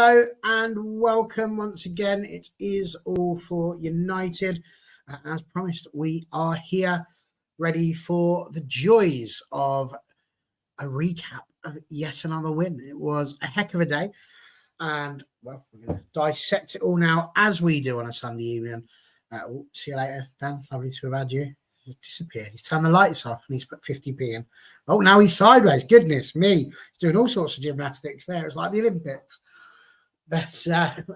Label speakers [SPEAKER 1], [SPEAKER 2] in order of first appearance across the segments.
[SPEAKER 1] Hello and welcome once again. It is All for United. As promised, we are here ready for the joys of a recap of yet another win. It was a heck of a day. And, well, we're going to dissect it all now as we do on a Sunday evening. See you later, Dan. Lovely to have had you. He's disappeared. He's turned the lights off and he's put 50p in. Oh, now he's sideways. Goodness me. He's doing all sorts of gymnastics there. It's like the Olympics. But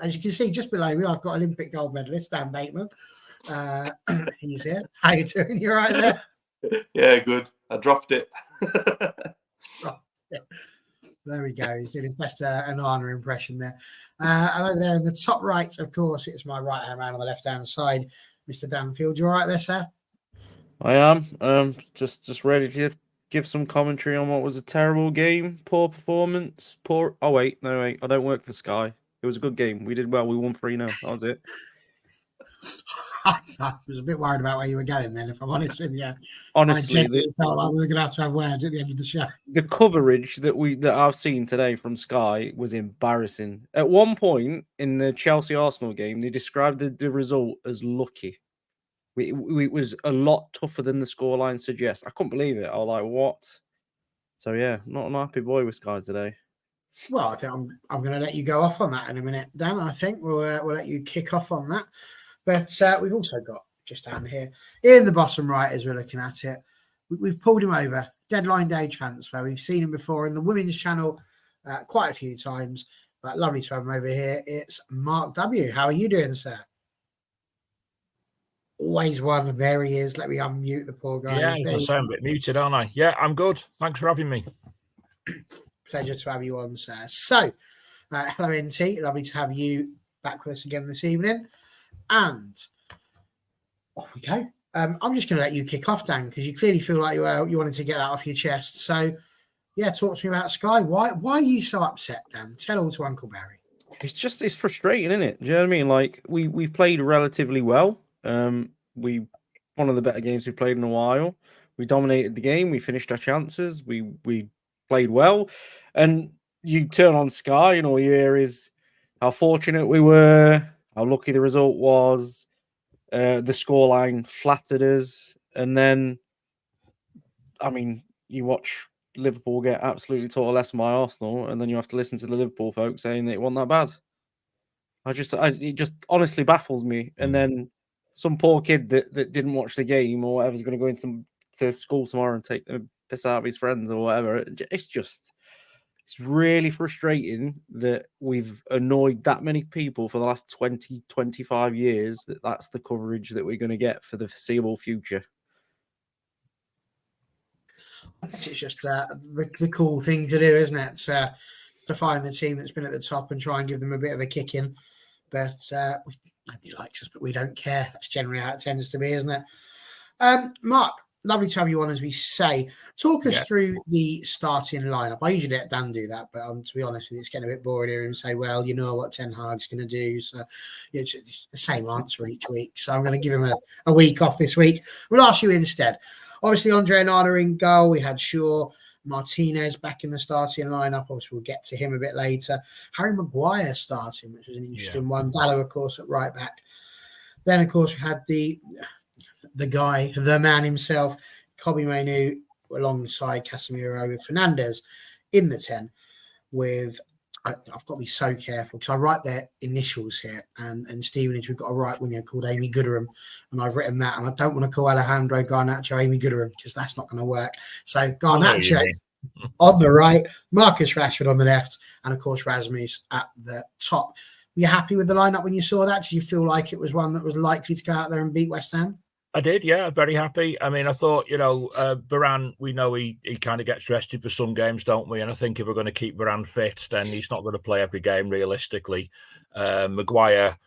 [SPEAKER 1] as you can see, just below me, I've got Olympic gold medalist Dan Bateman. He's here. How you doing? You all right there?
[SPEAKER 2] Yeah, good. I dropped it.
[SPEAKER 1] Right. There we go. He's doing his best Anana impression there. And over there in the top right, of course, it's my right-hand man on the left-hand side, Mr. Danfield. You all right there, sir?
[SPEAKER 3] I am. Just ready to give some commentary on what was a terrible game, poor performance, poor. Oh wait, I don't work for Sky. It was a good game. We did well. We won 3-0. That was it.
[SPEAKER 1] I was a bit worried about where you were going then, if I'm honest with you.
[SPEAKER 3] Honestly,
[SPEAKER 1] I felt like we were going to have words at the end of the show.
[SPEAKER 3] The coverage that I've seen today from Sky was embarrassing. At one point in the Chelsea-Arsenal game, they described the result as lucky. It was a lot tougher than the scoreline suggests. I couldn't believe it. I was like, what? So, yeah, not an happy boy with Sky today.
[SPEAKER 1] Well, I think I'm going to let you go off on that in a minute, Dan. I think we'll let you kick off on that. But we've also got, just down here, in the bottom right as we're looking at it, we've pulled him over. Deadline day transfer. We've seen him before in the women's channel quite a few times. But lovely to have him over here. It's Mark W. How are you doing, sir? Always one. There he is. Let me unmute the poor guy.
[SPEAKER 4] Yeah, I sound a bit muted, aren't I? Yeah, I'm good. Thanks for having me.
[SPEAKER 1] Pleasure to have you on, sir. So, hello, NT. Lovely to have you back with us again this evening. And off we go. I'm just going to let you kick off, Dan, because you clearly feel like you wanted to get that off your chest. So, yeah, talk to me about Sky. Why are you so upset, Dan? Tell all to Uncle Barry.
[SPEAKER 3] It's frustrating, isn't it? Do you know what I mean? Like we played relatively well. We one of the better games we've played in a while. We dominated the game. We finished our chances. We played well, and you turn on Sky, and all you hear is how fortunate we were, how lucky the result was. The scoreline flattered us, and then, I mean, you watch Liverpool get absolutely total less by Arsenal, and then you have to listen to the Liverpool folks saying that it wasn't that bad. It just honestly baffles me. And then some poor kid that didn't watch the game or whatever is going to go into school tomorrow and take the piss out of his friends or whatever. It's really frustrating that we've annoyed that many people for the last 20, 25 years that's the coverage that we're going to get for the foreseeable future.
[SPEAKER 1] It's just the cool thing to do, isn't it? To find the team that's been at the top and try and give them a bit of a kick in. But nobody likes us, but we don't care. That's generally how it tends to be, isn't it? Mark, lovely to have you on, as we say. Talk us through the starting lineup. I usually let Dan do that, but to be honest with you, it's getting a bit bored here and say, well, you know what Ten Hag's going to do. So it's the same answer each week. So I'm going to give him a week off this week. We'll ask you instead. Obviously, Andre Onana in goal. We had Shaw, Martinez back in the starting lineup. Obviously, we'll get to him a bit later. Harry Maguire starting, which was an interesting one. Dallo, of course, at right back. Then, of course, we had the guy, the man himself, Kobe Mainoo, alongside Casemiro with Fernandes in the 10 with... I've got to be so careful because I write their initials here, and Stevenage, we've got a right winger called Amy Gooderham, and I've written that, and I don't want to call Alejandro Garnacho Amy Gooderham because that's not going to work. So Garnacho on the right, Marcus Rashford on the left, and of course Rasmus at the top. Were you happy with the lineup when you saw that? Did you feel like it was one that was likely to go out there and beat West Ham?
[SPEAKER 4] I did, yeah, very happy. I mean, I thought, Varane, we know he kind of gets rested for some games, don't we? And I think if we're going to keep Varane fit, then he's not going to play every game realistically. Maguire,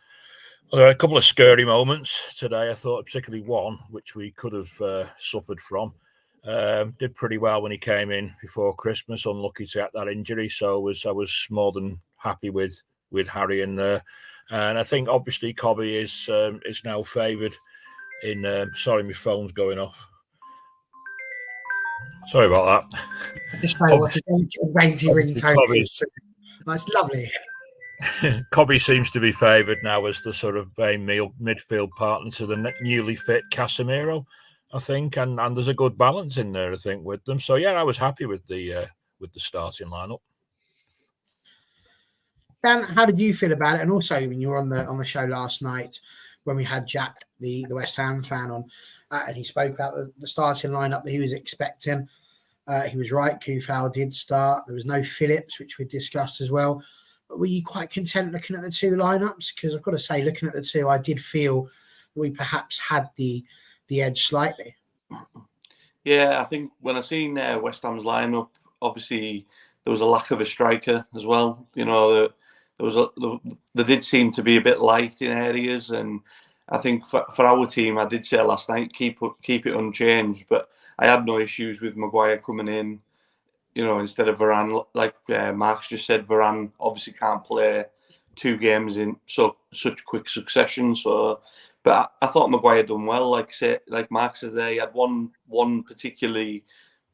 [SPEAKER 4] there were a couple of scary moments today. I thought particularly one, which we could have suffered from. Did pretty well when he came in before Christmas. Unlucky to get that injury, so I was more than happy with Harry in there. And I think obviously Kobe is now favoured. Sorry, my phone's going off. Sorry about that.
[SPEAKER 1] Just know what a dainty ringtone is. That's lovely.
[SPEAKER 4] Cobby seems to be favoured now as the sort of midfield partner to the newly fit Casemiro, I think, and there's a good balance in there, I think, with them. So yeah, I was happy with the starting lineup.
[SPEAKER 1] Dan, how did you feel about it? And also, when you were on the show last night, when we had Jack, the West Ham fan, on, and he spoke about the starting lineup that he was expecting. He was right. Kufal did start. There was no Phillips, which we discussed as well. But were you quite content looking at the two lineups? Because I've got to say, looking at the two, I did feel that we perhaps had the edge slightly.
[SPEAKER 2] Yeah, I think when I seen West Ham's lineup, obviously there was a lack of a striker as well. You know, there did seem to be a bit light in areas, and I think for our team, I did say last night, keep it unchanged. But I had no issues with Maguire coming in, you know, instead of Varane. Like Mark's just said, Varane obviously can't play 2 games in such quick succession. So, but I thought Maguire done well. Like Mark said there, he had one particularly,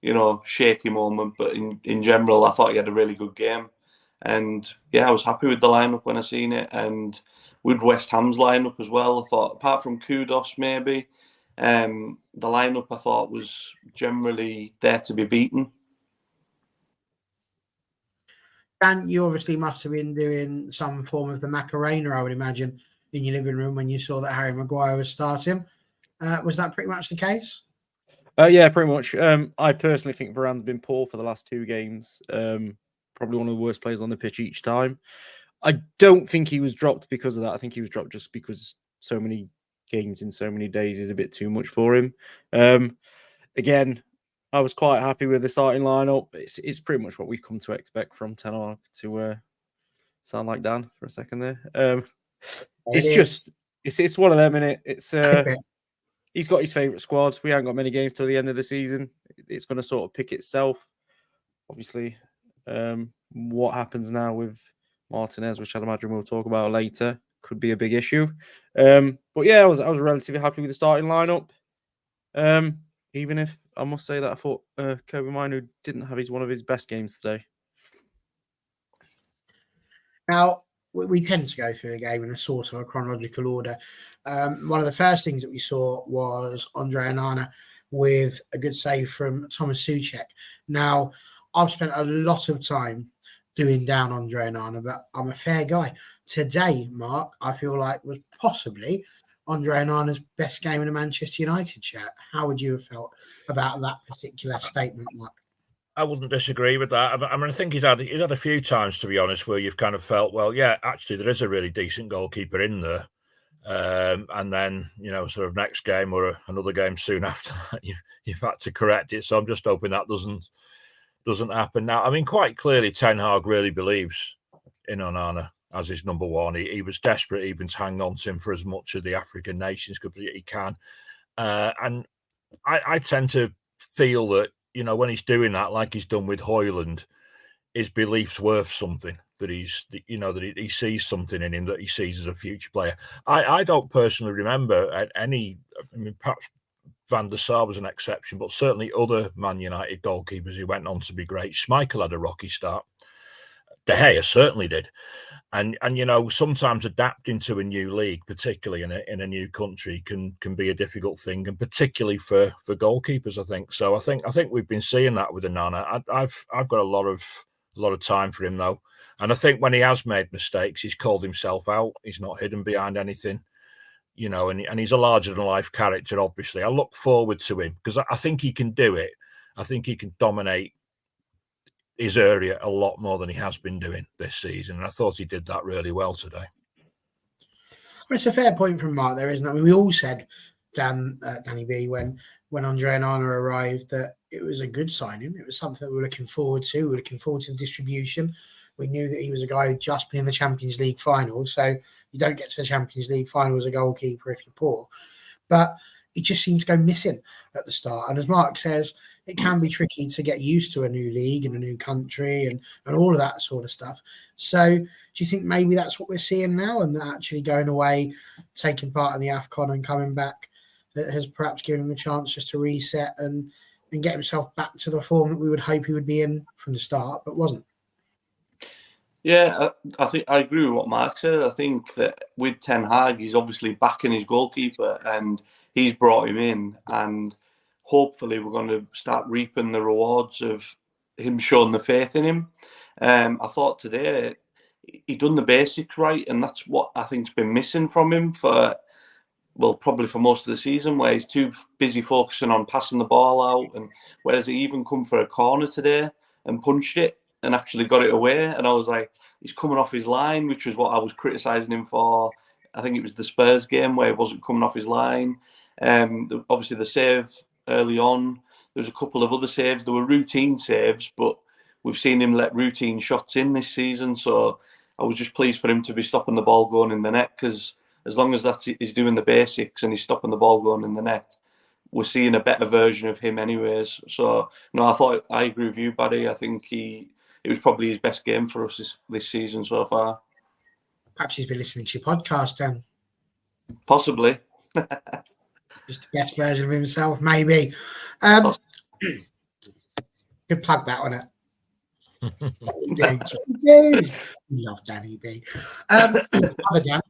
[SPEAKER 2] you know, shaky moment, but in general, I thought he had a really good game. And yeah, I was happy with the lineup when I seen it, and with West Ham's lineup as well. I thought, apart from Kudos, maybe the lineup I thought was generally there to be beaten.
[SPEAKER 1] Dan, you obviously must have been doing some form of the Macarena, I would imagine, in your living room when you saw that Harry Maguire was starting. Was that pretty much the case?
[SPEAKER 3] Yeah, pretty much. I personally think Varane's been poor for the last 2 games. Probably one of the worst players on the pitch each time. I don't think he was dropped because of that. I think he was dropped just because so many games in so many days is a bit too much for him. Again, I was quite happy with the starting lineup. It's pretty much what we've come to expect from Ten Hag, to sound like Dan for a second there. It's one of them, innit? It's he's got his favourite squad. We haven't got many games till the end of the season. It's going to sort of pick itself. Obviously, what happens now with Martinez, which I'd imagine we'll talk about later, could be a big issue. But yeah, I was relatively happy with the starting lineup. Even if I must say that I thought Kobe Minu didn't have one of his best games today.
[SPEAKER 1] Now, we tend to go through a game in a sort of a chronological order. One of the first things that we saw was Andre Onana with a good save from Thomas Souček. Now, I've spent a lot of time doing down Andre Onana, but I'm a fair guy. Today, Mark, I feel like was possibly Andre Onana's best game in a Manchester United shirt. How would you have felt about that particular statement, Mark?
[SPEAKER 4] I wouldn't disagree with that. I mean, I think he's had a few times, to be honest, where you've kind of felt, well, yeah, actually, there is a really decent goalkeeper in there. And then, you know, sort of next game or another game soon after that, you've had to correct it. So I'm just hoping that doesn't happen now. I mean, quite clearly, Ten Hag really believes in Onana as his number one. He was desperate even to hang on to him for as much of the African nations he can. And I tend to feel that, you know, when he's doing that, like he's done with Højlund, his belief's worth something, that he sees something in him that he sees as a future player. I don't personally remember any, I mean, perhaps Van der Sar was an exception, but certainly other Man United goalkeepers who went on to be great. Schmeichel had a rocky start. De Gea certainly did. And you know, sometimes adapting to a new league, particularly in a new country, can be a difficult thing, and particularly for goalkeepers, I think. So I think we've been seeing that with Onana. I've got a lot of time for him though. And I think when he has made mistakes, he's called himself out. He's not hidden behind anything. You know, and he's a larger than life character, obviously. I look forward to him because I think he can do it. I think he can dominate his area a lot more than he has been doing this season. And I thought he did that really well today.
[SPEAKER 1] Well, it's a fair point from Mark there, isn't it? I mean, we all said, Danny B, when Andre Onana arrived, that it was a good signing. It was something that we were looking forward to. We were looking forward to the distribution. We knew that he was a guy who'd just been in the Champions League final. So you don't get to the Champions League final as a goalkeeper if you're poor. But it just seems to go missing at the start. And as Mark says, it can be tricky to get used to a new league and a new country and all of that sort of stuff. So do you think maybe that's what we're seeing now, and that actually going away, taking part in the AFCON and coming back, that has perhaps given him a chance just to reset and get himself back to the form that we would hope he would be in from the start, but wasn't?
[SPEAKER 2] Yeah, I think I agree with what Mark said. I think that with Ten Hag, he's obviously backing his goalkeeper, and he's brought him in, and hopefully we're going to start reaping the rewards of him showing the faith in him. I thought today he done the basics right, and that's what I think's been missing from him for, well, probably for most of the season, where he's too busy focusing on passing the ball out. And whereas he even come for a corner today and punched it and actually got it away, and I was like, he's coming off his line, which was what I was criticising him for. I think it was the Spurs game where he wasn't coming off his line. Obviously the save early on, there was a couple of other saves. There were routine saves, but we've seen him let routine shots in this season. So I was just pleased for him to be stopping the ball going in the net, because as long as he's doing the basics and he's stopping the ball going in the net, we're seeing a better version of him anyways. So, no, I agree with you, Barry. I think it was probably his best game for us this season so far.
[SPEAKER 1] Perhaps he's been listening to your podcast, then.
[SPEAKER 2] Possibly.
[SPEAKER 1] Just the best version of himself, maybe. Good plug that on it. Love Danny B. Other Dan.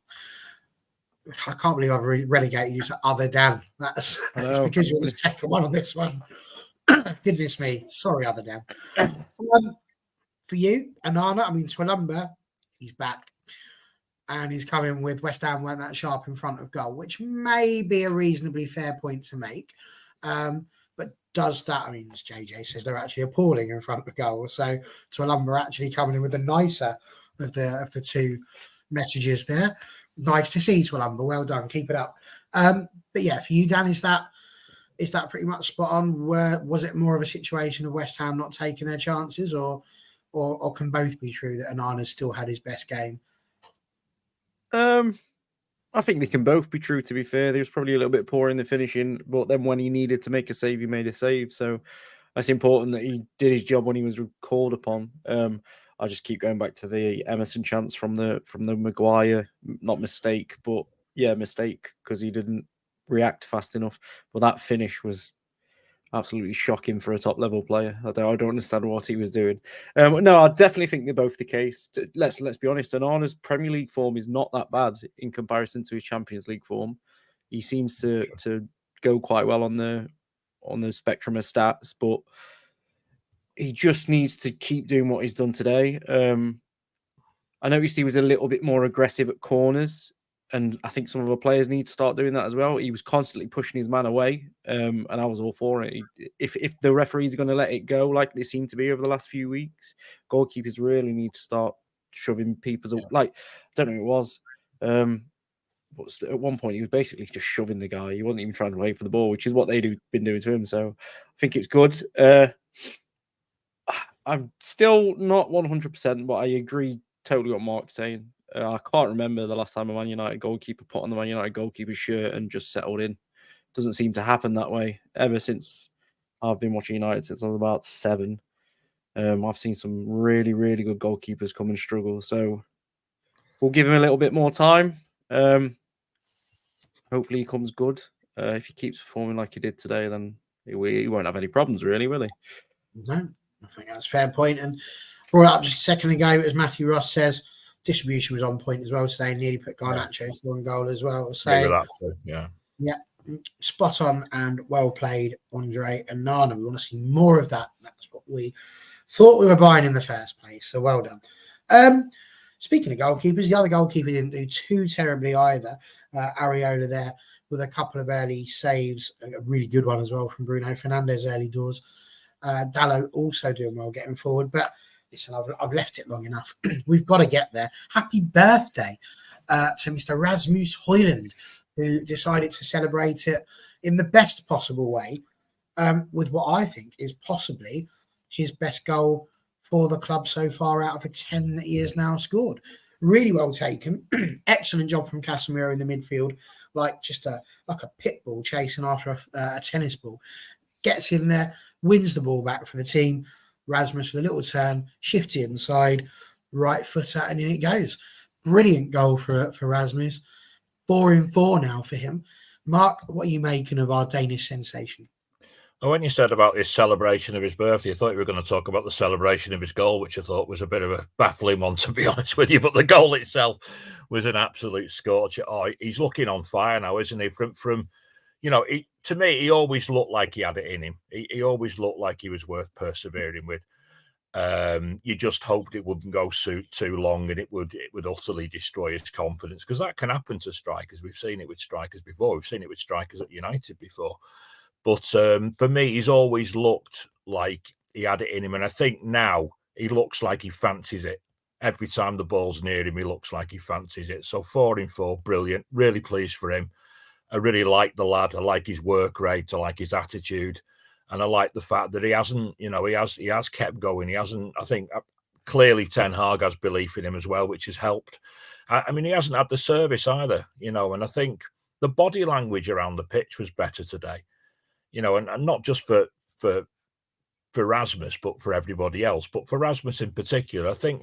[SPEAKER 1] I can't believe I've relegated you to other Dan. That's because you're the second one on this one. Goodness me. Sorry, other Dan. For you, Anana, Swalumba, he's back. And he's coming with West Ham weren't that sharp in front of goal, which may be a reasonably fair point to make. But does that, as JJ says, they're actually appalling in front of the goal. So Swalumba actually coming in with the nicer of the two messages there. Nice to see, Swalumba. Well done. Keep it up. But yeah, for you, Dan, is that pretty much spot on? Was it more of a situation of West Ham not taking their chances, or can both be true that Anana still had his best game?
[SPEAKER 3] I think they can both be true, to be fair. He was probably a little bit poor in the finishing, but then when he needed to make a save, he made a save. So that's important that he did his job when he was called upon. I just keep going back to the Emerson chance from the Maguire, not mistake, but yeah, mistake, because he didn't react fast enough. But that finish was absolutely shocking for a top-level player. I don't understand what he was doing. No, I definitely think they're both the case. Let's be honest. Onana's Premier League form is not that bad in comparison to his Champions League form. He seems to go quite well on the spectrum of stats, but he just needs to keep doing what he's done today. I noticed he was a little bit more aggressive at corners, and I think some of our players need to start doing that as well. He was constantly pushing his man away, and I was all for it. If the referees are going to let it go like they seem to be over the last few weeks, goalkeepers really need to start shoving people. Like, I don't know who it was, but at one point he was basically just shoving the guy. He wasn't even trying to wait for the ball, which is what they've been doing to him. So I think it's good. I'm still not 100%, but I agree totally what Mark's saying. I can't remember the last time a Man United goalkeeper put on the Man United goalkeeper shirt and just settled in. Doesn't seem to happen that way ever since I've been watching United since I was about 7. I've seen some really, really good goalkeepers come and struggle. So we'll give him a little bit more time. Hopefully he comes good. If he keeps performing like he did today, then he won't have any problems, really, will he?
[SPEAKER 1] No, I think that's a fair point. And brought up just a second ago, as Matthew Ross says, distribution was on point as well today. Nearly put Garnacho for one goal as well. So
[SPEAKER 4] yeah,
[SPEAKER 1] spot on and well played, Andre and Nana. We want to see more of that. That's what we thought we were buying in the first place. So well done. Speaking of goalkeepers, the other goalkeeper didn't do too terribly either. Areola there with a couple of early saves, a really good one as well from Bruno Fernandes early doors. Dallo also doing well getting forward, but listen, I've left it long enough. We've got to get there. Happy birthday to Mr. Rasmus Højlund, who decided to celebrate it in the best possible way with what I think is possibly his best goal for the club so far out of the 10 that he has now scored. Really well taken. Excellent job from Casemiro in the midfield, like a pit bull chasing after a tennis ball. Gets in there, wins the ball back for the team. Rasmus with a little turn, shifts inside, right footer, and in it goes. Brilliant goal for Rasmus. 4 in 4 now for him. Mark, what are you making of our Danish sensation?
[SPEAKER 4] When you said about this celebration of his birthday, I thought you were going to talk about the celebration of his goal, which I thought was a bit of a baffling one, to be honest with you. But the goal itself was an absolute scorcher. Oh, he's looking on fire now, isn't he? From to me, he always looked like he had it in him. He always looked like he was worth persevering with. You just hoped it wouldn't go too long and it would utterly destroy his confidence, because that can happen to strikers. We've seen it with strikers before. We've seen it with strikers at United before. But for me, he's always looked like he had it in him. And I think now he looks like he fancies it. Every time the ball's near him, he looks like he fancies it. So 4 in 4, brilliant. Really pleased for him. I really like the lad. I like his work rate. I like his attitude. And I like the fact that he hasn't, he has kept going. He hasn't, I think, clearly Ten Hag has belief in him as well, which has helped. I mean, he hasn't had the service either, and I think the body language around the pitch was better today. And not just for Rasmus, but for everybody else. But for Rasmus in particular, I think,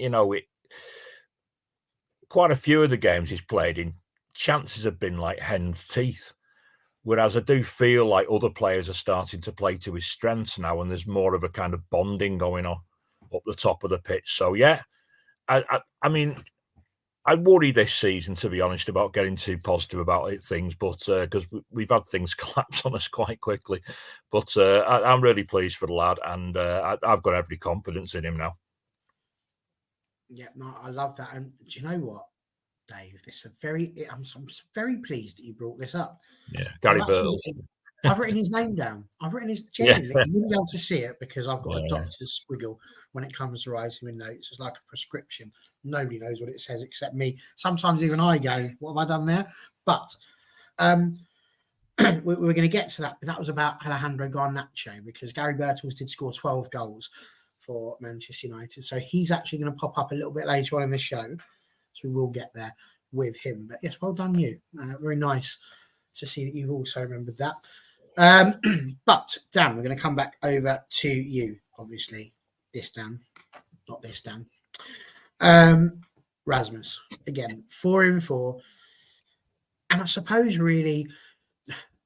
[SPEAKER 4] quite a few of the games he's played in, chances have been like hen's teeth. Whereas I do feel like other players are starting to play to his strengths now, and there's more of a kind of bonding going on up the top of the pitch. So, yeah, I mean, I worry this season, to be honest, about getting too positive about things, but because we've had things collapse on us quite quickly. But I'm really pleased for the lad, and I've got every confidence in him now.
[SPEAKER 1] Yeah, no, I love that. And do you know what, Dave? I'm very pleased that you brought this up.
[SPEAKER 4] Yeah, Gary Birtle.
[SPEAKER 1] I've written his name down. I've written his genuinely. You wouldn't be able to see it because I've got a doctor's squiggle when it comes to writing in notes. It's like a prescription. Nobody knows what it says except me. Sometimes even I go, "What have I done there?" But we're going to get to that. But that was about Alejandro Garnacho, because Gary Birtles did score 12 goals for Manchester United. So he's actually going to pop up a little bit later on in the show. So we will get there with him. But yes, well done you. Very nice to see that you've also remembered that. But Dan, we're going to come back over to you. Obviously, this Dan, not this Dan. Rasmus, again, 4 in 4. And I suppose really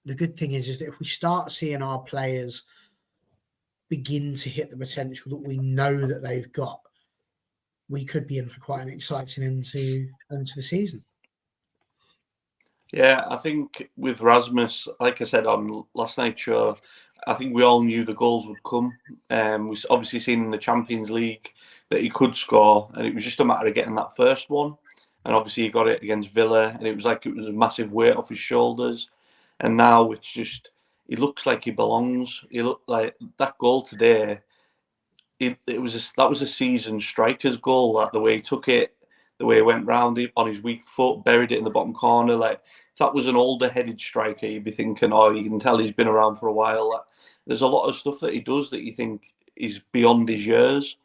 [SPEAKER 1] the good thing is that if we start seeing our players begin to hit the potential that we know that they've got, we could be in for quite an exciting into the season.
[SPEAKER 2] Yeah, I think with Rasmus, like I said on last night's show, I think we all knew the goals would come. We've obviously seen in the Champions League that he could score, and it was just a matter of getting that first one. And obviously he got it against Villa, and it was like it was a massive weight off his shoulders. And now it's just, he looks like he belongs. He looked like that goal today. That was a seasoned striker's goal. Like the way he took it, the way he went round it on his weak foot, buried it in the bottom corner. Like if that was an older headed striker, you'd be thinking, oh, you can tell he's been around for a while. Like, there's a lot of stuff that he does that you think is beyond his years,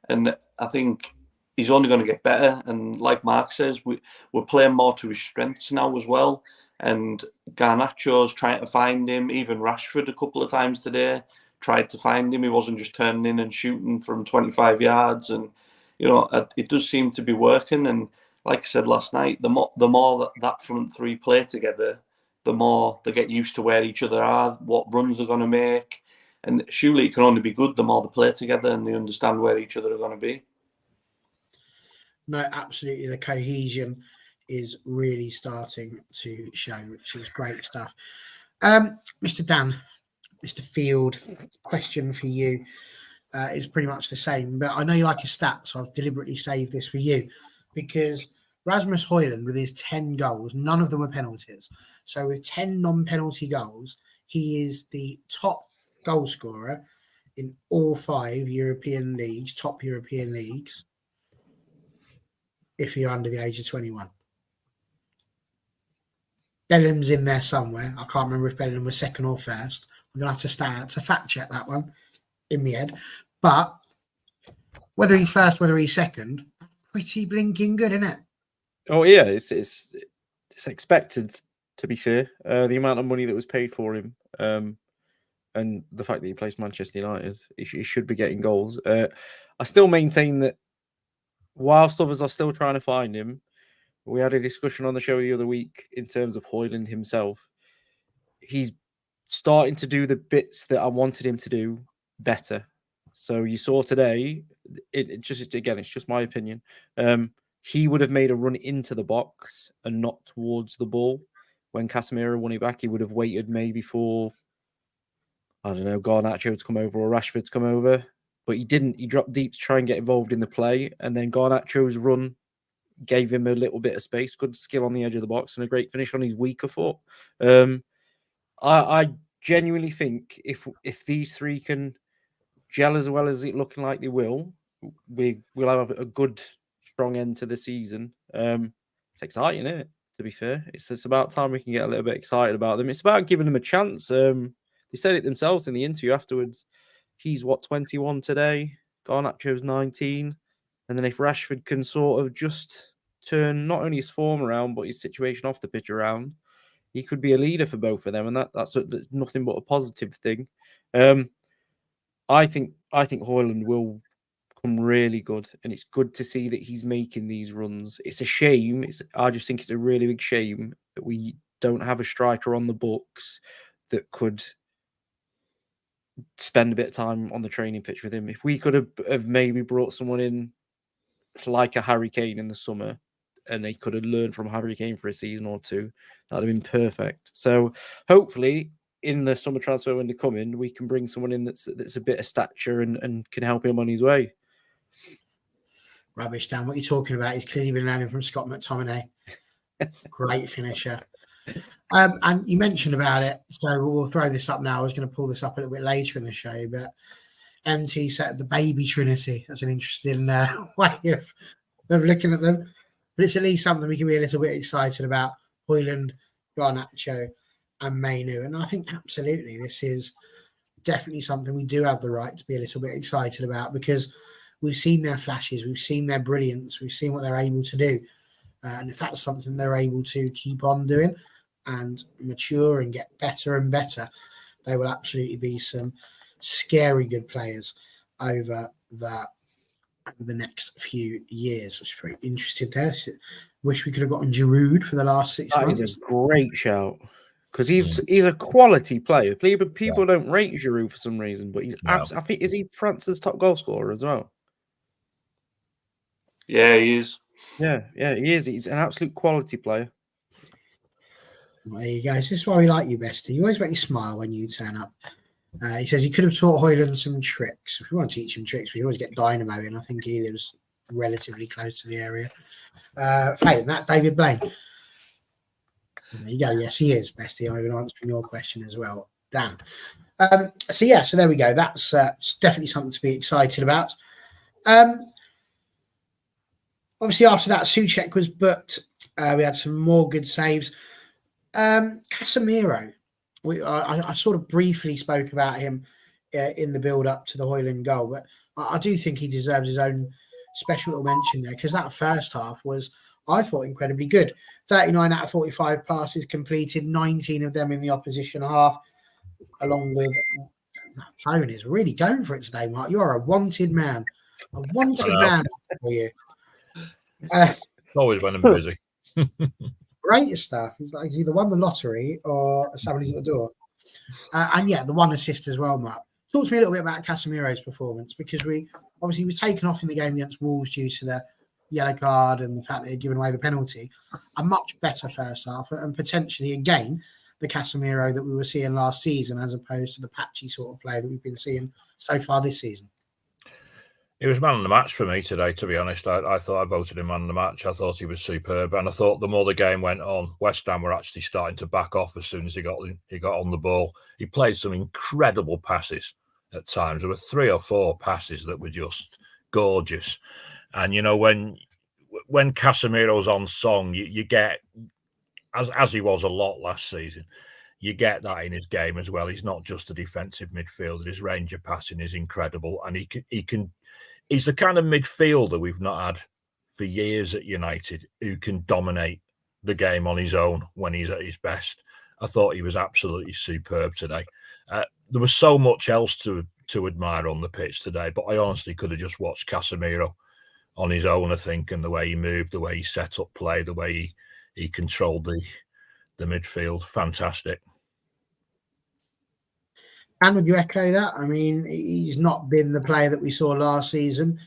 [SPEAKER 2] and I think he's only going to get better. And like Mark says, we're playing more to his strengths now as well. And Garnacho's trying to find him. Even Rashford a couple of times today tried to find him. He wasn't just turning in and shooting from 25 yards. And, it does seem to be working. And like I said last night, the more that front three play together, the more they get used to where each other are, what runs they're going to make. And surely it can only be good the more they play together and they understand where each other are going to be.
[SPEAKER 1] No, absolutely. The cohesion is really starting to show, which is great stuff. Mr. Dan, Mr. Field, question for you is pretty much the same, but I know you like your stats, so I've deliberately saved this for you, because Rasmus Højlund, with his 10 goals, none of them were penalties. So with 10 non-penalty goals, he is the top goal scorer in all 5 European leagues, top European leagues, if you're under the age of 21. Bellingham's in there somewhere. I can't remember if Bellingham was second or first. I'm going to have to stay out to fact check that one in my head. But whether he's first, whether he's second, pretty blinking good, isn't it?
[SPEAKER 3] Oh yeah, it's expected, to be fair. The amount of money that was paid for him, and the fact that he plays Manchester United, he should be getting goals. I still maintain that whilst others are still trying to find him, we had a discussion on the show the other week in terms of Højlund himself. He's starting to do the bits that I wanted him to do better. So you saw today, it just, again, it's just my opinion. He would have made a run into the box and not towards the ball. When Casemiro won it back, he would have waited maybe for, I don't know, Garnacho to come over or Rashford to come over. But he didn't. He dropped deep to try and get involved in the play. And then Garnacho's run gave him a little bit of space, good skill on the edge of the box, and a great finish on his weaker foot. I genuinely think if these three can gel as well as it looking like they will, we'll have a good, strong end to the season. It's exciting, isn't it? To be fair, it's about time we can get a little bit excited about them. It's about giving them a chance. They said it themselves in the interview afterwards. He's 21 today. Garnacho's 19. And then if Rashford can sort of just turn not only his form around, but his situation off the pitch around, he could be a leader for both of them. And that's nothing but a positive thing. I think Højlund will come really good, and it's good to see that he's making these runs. It's a shame. I just think it's a really big shame that we don't have a striker on the books that could spend a bit of time on the training pitch with him. If we could have maybe brought someone in like a Harry Kane in the summer, and they could have learned from Harry Kane for a season or two, that'd have been perfect. So hopefully in the summer transfer window coming, we can bring someone in that's a bit of stature and can help him on his way.
[SPEAKER 1] Rubbish, Dan. What you're talking about is clearly been learning from Scott McTominay. Great finisher. And you mentioned about it, so we'll throw this up now. I was going to pull this up a little bit later in the show, but MT said the baby trinity. That's an interesting way of looking at them. But it's at least something we can be a little bit excited about. Højlund, Garnacho, and Mainu. And I think absolutely this is definitely something we do have the right to be a little bit excited about, because we've seen their flashes, we've seen their brilliance, we've seen what they're able to do. And if that's something they're able to keep on doing and mature and get better and better, they will absolutely be some scary good players over the next few years. I was very interested there. Wish we could have gotten Giroud for the last 6 months.
[SPEAKER 3] That is a great shout, because he's a quality player. People don't rate Giroud for some reason, but he's I think, is he France's top goal scorer as well?
[SPEAKER 2] Yeah, he is.
[SPEAKER 3] Yeah, he is. He's an absolute quality player.
[SPEAKER 1] Well, there you go. This is why we like you, Bestie. You always make me smile when you turn up. He says he could have taught Højlund some tricks. If we want to teach him tricks, we always get Dynamo in. I think he lives relatively close to the area. Failing that, David Blaine. There you go. Yes, he is, Bestie. I'm even answering your question as well. Dan. So there we go. That's definitely something to be excited about. Obviously, after that, Souček was booked. We had some more good saves. Casemiro. I sort of briefly spoke about him in the build-up to the Højlund goal, but I do think he deserves his own special little mention there, because that first half was, I thought, incredibly good. 39 out of 45 passes completed, 19 of them in the opposition half, along with... That phone is really going for it today, Mark. You're a wanted man. A wanted man for you.
[SPEAKER 4] Always when I'm busy.
[SPEAKER 1] Great stuff. He's either won the lottery or somebody's at the door. And the one assist as well, Mark. Talk to me a little bit about Casemiro's performance, because he was taken off in the game against Wolves due to the yellow card and the fact that he'd given away the penalty. A much better first half, and potentially again the Casemiro that we were seeing last season, as opposed to the patchy sort of play that we've been seeing so far this season.
[SPEAKER 4] He was man of the match for me today, to be honest. I thought I voted him man of the match. I thought he was superb. And I thought the more the game went on, West Ham were actually starting to back off as soon as he got on the ball. He played some incredible passes at times. There were 3 or 4 passes that were just gorgeous. And, when Casemiro's on song, you get, as he was a lot last season, you get that in his game as well. He's not just a defensive midfielder. His range of passing is incredible. And he's the kind of midfielder we've not had for years at United, who can dominate the game on his own when he's at his best. I thought he was absolutely superb today. There was so much else to admire on the pitch today, but I honestly could have just watched Casemiro on his own, I think, and the way he moved, the way he set up play, the way he controlled the midfield. Fantastic.
[SPEAKER 1] And would you echo that? I mean, he's not been the player that we saw last season,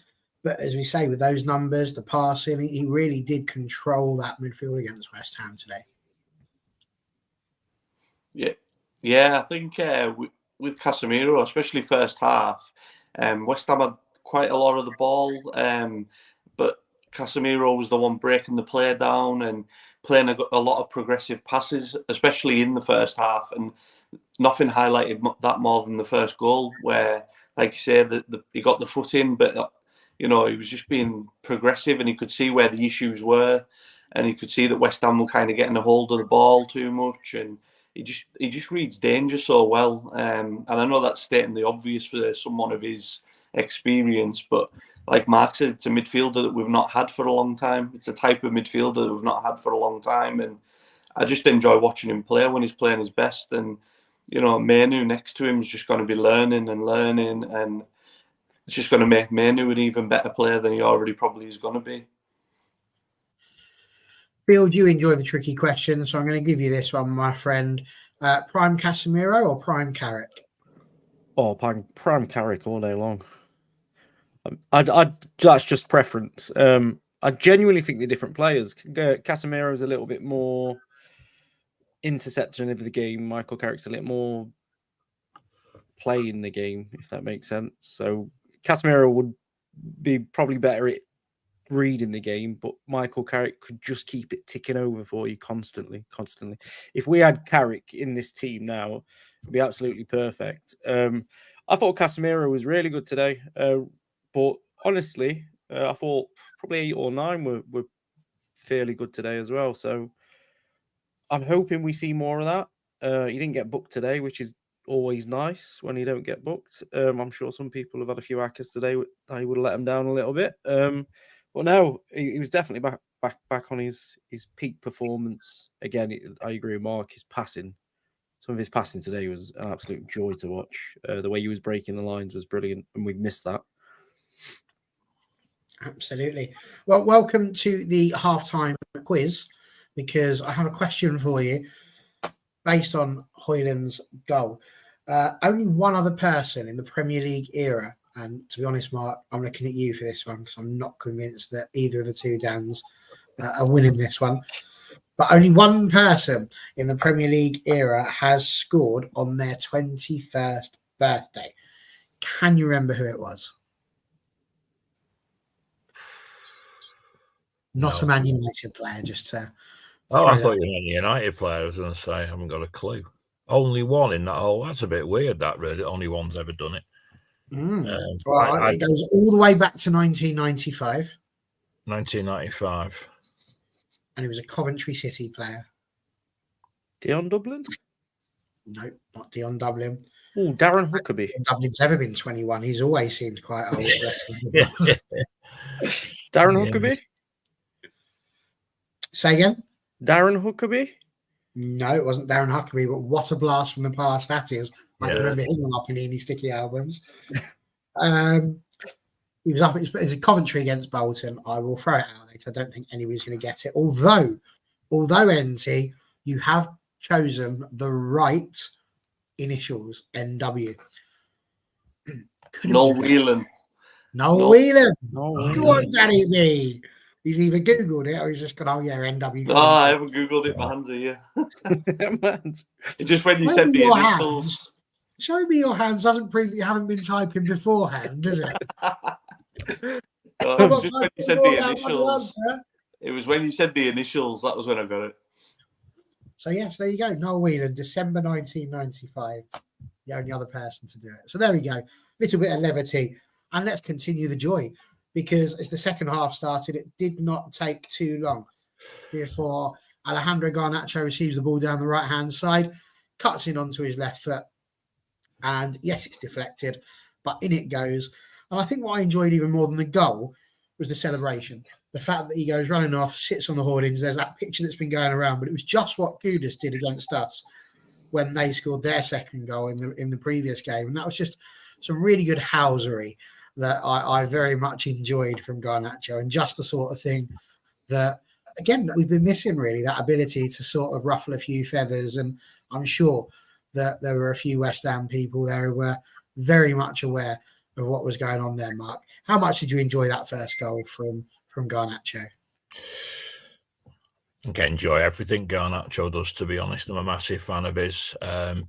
[SPEAKER 1] but as we say, with those numbers, the passing, he really did control that midfield against West Ham today.
[SPEAKER 2] Yeah. I think with Casemiro, especially first half, West Ham had quite a lot of the ball, but Casemiro was the one breaking the play down and playing a lot of progressive passes, especially in the first half. And nothing highlighted that more than the first goal, where, like you said, he got the foot in, but he was just being progressive, and he could see where the issues were, and he could see that West Ham were kind of getting a hold of the ball too much, and he just reads danger so well. And I know that's stating the obvious for someone of his experience, but like Mark said, it's a midfielder that we've not had for a long time. It's a type of midfielder that we've not had for a long time, and I just enjoy watching him play when he's playing his best. And Manu next to him is just going to be learning, and it's just going to make Manu an even better player than he already probably is going to be.
[SPEAKER 1] Field, you enjoy the tricky questions, so I'm going to give you this one, my friend. Prime Casemiro or Prime Carrick?
[SPEAKER 3] Oh, prime Carrick all day long. That's just preference. I genuinely think they're different players. Casemiro is a little bit more interceptor in the game. Michael Carrick's a little more play in the game, if that makes sense. So Casemiro would be probably better at reading the game, but Michael Carrick could just keep it ticking over for you constantly. If we had Carrick in this team now, it'd be absolutely perfect. I thought Casemiro was really good today, but honestly, I thought probably 8 or 9 were fairly good today as well. So I'm hoping we see more of that. He didn't get booked today, which is always nice when you don't get booked. I'm sure some people have had a few hackers today. I would have let him down a little bit. But no, he was definitely back on his peak performance. Again, I agree with Mark. His passing, some of his passing today was an absolute joy to watch. The way he was breaking the lines was brilliant, and we've missed that.
[SPEAKER 1] Absolutely. Well, welcome to the halftime quiz, because I have a question for you based on Hoyland's goal. Only one other person in the Premier League era, and to be honest, Mark, I'm looking at you for this one because I'm not convinced that either of the two Dans are winning this one. But only one person in the Premier League era has scored on their 21st birthday. Can you remember who it was? Not a Man United player, just to...
[SPEAKER 4] I thought you meant a United player. I was going to say, I haven't got a clue. Only one in that whole. That's a bit weird, that, really. Only one's ever done it.
[SPEAKER 1] It goes all the way back to 1995.
[SPEAKER 4] 1995.
[SPEAKER 1] And he was a Coventry City player.
[SPEAKER 3] Dion Dublin?
[SPEAKER 1] No, not Dion Dublin.
[SPEAKER 3] Oh, Darren Huckabee.
[SPEAKER 1] Dublin's never been 21. He's always seemed quite old.
[SPEAKER 3] Darren Huckabee?
[SPEAKER 1] Say again?
[SPEAKER 3] Darren Huckabee?
[SPEAKER 1] No, it wasn't Darren Huckabee, but what a blast from the past that is. I can remember him on Panini Sticky albums. He was up at his Coventry against Bolton. I will throw it out there because I don't think anybody's going to get it. Although, NT, you have chosen the right initials, NW.
[SPEAKER 2] Noel Whelan.
[SPEAKER 1] Noel Whelan. Go on, Danny B. He's either Googled it or he's just gone, oh, yeah, NW.
[SPEAKER 2] No, I haven't Googled it, my hands are here. It's just when you said the initials.
[SPEAKER 1] Showing me your hands doesn't prove that you haven't been typing beforehand, does it?
[SPEAKER 2] No, it was just when you said the initials. It was when you said the initials, that was when I got it.
[SPEAKER 1] So, yes, there you go. Noel Whelan, December 1995. The only other person to do it. So, there we go. Little bit of levity. And let's continue the joy. Because as the second half started, it did not take too long before Alejandro Garnacho receives the ball down the right-hand side, cuts in onto his left foot, and yes, it's deflected, but in it goes. And I think what I enjoyed even more than the goal was the celebration. The fact that he goes running off, sits on the hoardings. There's that picture that's been going around, but it was just what Kudus did against us when they scored their second goal in the previous game. And that was just some really good housery that I very much enjoyed from Garnacho, and just the sort of thing that, again, that we've been missing, really, that ability to sort of ruffle a few feathers. And I'm sure that there were a few West Ham people there who were very much aware of what was going on there. Mark, how much did you enjoy that first goal from Garnacho?
[SPEAKER 4] I can enjoy everything Garnacho does, to be honest. I'm a massive fan of his.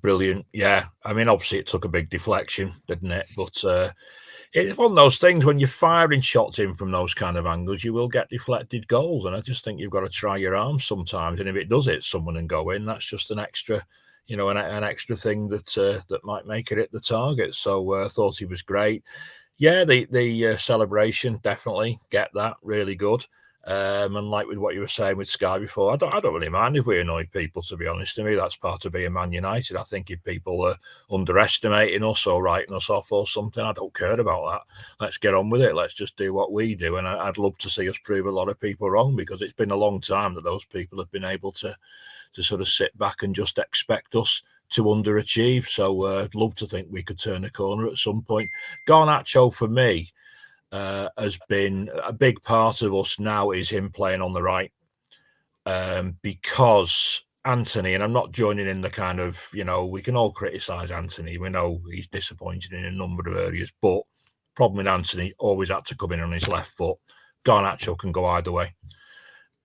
[SPEAKER 4] Brilliant. Yeah. I mean, obviously, it took a big deflection, didn't it? But it's one of those things when you're firing shots in from those kind of angles, you will get deflected goals. And I just think you've got to try your arms sometimes. And if it does hit someone and go in, that's just an extra, an extra thing that might make it hit the target. So I thought he was great. Yeah, the celebration, definitely get that. Really good. And like with what you were saying with Sky before, I don't really mind if we annoy people, to be honest. To me, that's part of being Man United. I think if people are underestimating us or writing us off or something, I don't care about that. Let's get on with it. Let's just do what we do. And I'd love to see us prove a lot of people wrong, because it's been a long time that those people have been able to sort of sit back and just expect us to underachieve. So I'd love to think we could turn a corner at some point. Garnacho, for me, has been a big part of us now, is him playing on the right, because Anthony, and I'm not joining in the kind of, we can all criticise Anthony. We know he's disappointed in a number of areas, but problem with Anthony, always had to come in on his left foot. Garnacho can go either way,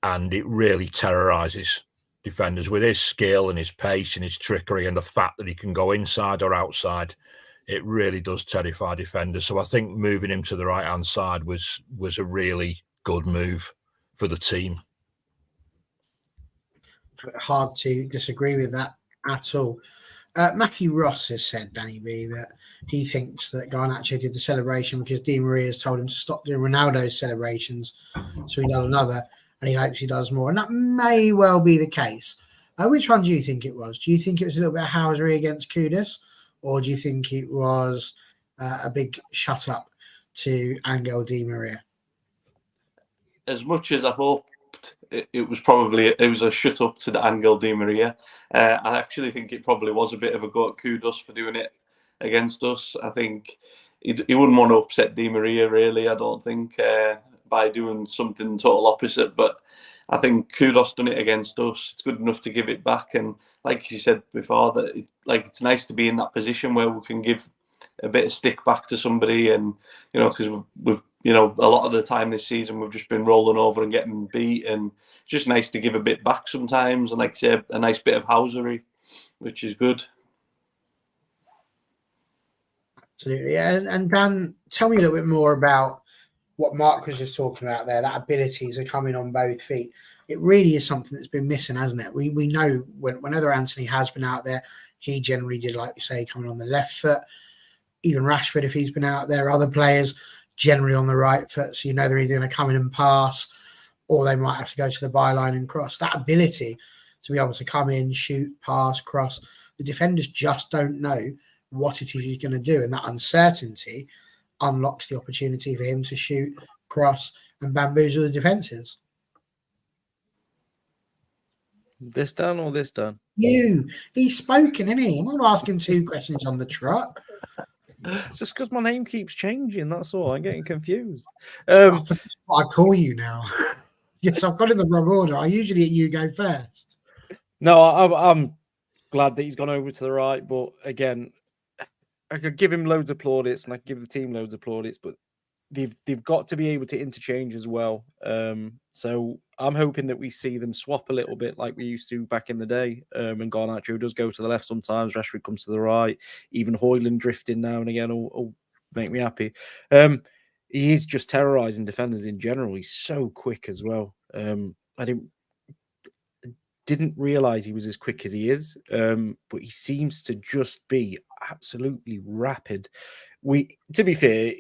[SPEAKER 4] and it really terrorises defenders with his skill and his pace and his trickery, and the fact that he can go inside or outside. It really does terrify defenders. So I think moving him to the right-hand side was a really good move for the team.
[SPEAKER 1] Hard to disagree with that at all. Matthew Ross has said, Danny B, that he thinks that Garnacho did the celebration because Di Maria has told him to stop doing Ronaldo's celebrations, so he does another, and he hopes he does more. And that may well be the case. Which one do you think it was? Do you think it was a little bit of housery against Kudus? Or do you think it was a big shut up to Angel Di Maria?
[SPEAKER 2] As much as I hoped, it was a shut up to the Angel Di Maria. I actually think it probably was a bit of a go at Kudus for doing it against us. I think he wouldn't want to upset Di Maria, really. I don't think, by doing something total opposite. But I think Kudus done it against us. It's good enough to give it back. And like you said before, that it's nice to be in that position where we can give a bit of stick back to somebody. And because we've a lot of the time this season we've just been rolling over and getting beat, and it's just nice to give a bit back sometimes. And like I say, a nice bit of housery, which is good.
[SPEAKER 1] Absolutely. And Dan, tell me a little bit more about what Mark was just talking about there, that abilities are coming on both feet. It really is something that's been missing, hasn't it? We know whenever Anthony has been out there, he generally did, like you say, coming on the left foot. Even Rashford, if he's been out there, other players generally on the right foot. So they're either going to come in and pass, or they might have to go to the byline and cross. That ability to be able to come in, shoot, pass, cross, the defenders just don't know what it is he's going to do. And that uncertainty unlocks the opportunity for him to shoot, cross, and bamboozle the defences.
[SPEAKER 3] This done or this done?
[SPEAKER 1] He's spoken, isn't he? I'm not asking two questions on the trot.
[SPEAKER 3] It's just because my name keeps changing, that's all. I'm getting confused.
[SPEAKER 1] I call you now. Yes, I've got in the wrong order. I usually let you go first.
[SPEAKER 3] No, I'm glad that he's gone over to the right, but again, I could give him loads of plaudits and I could give the team loads of plaudits, but they've got to be able to interchange as well. So I'm hoping that we see them swap a little bit like we used to back in the day. And Garnacho does go to the left sometimes, Rashford comes to the right, even Højlund drifting now and again will make me happy. He is just terrorising defenders in general. He's so quick as well. I didn't realise he was as quick as he is, but he seems to just be absolutely rapid. To be fair,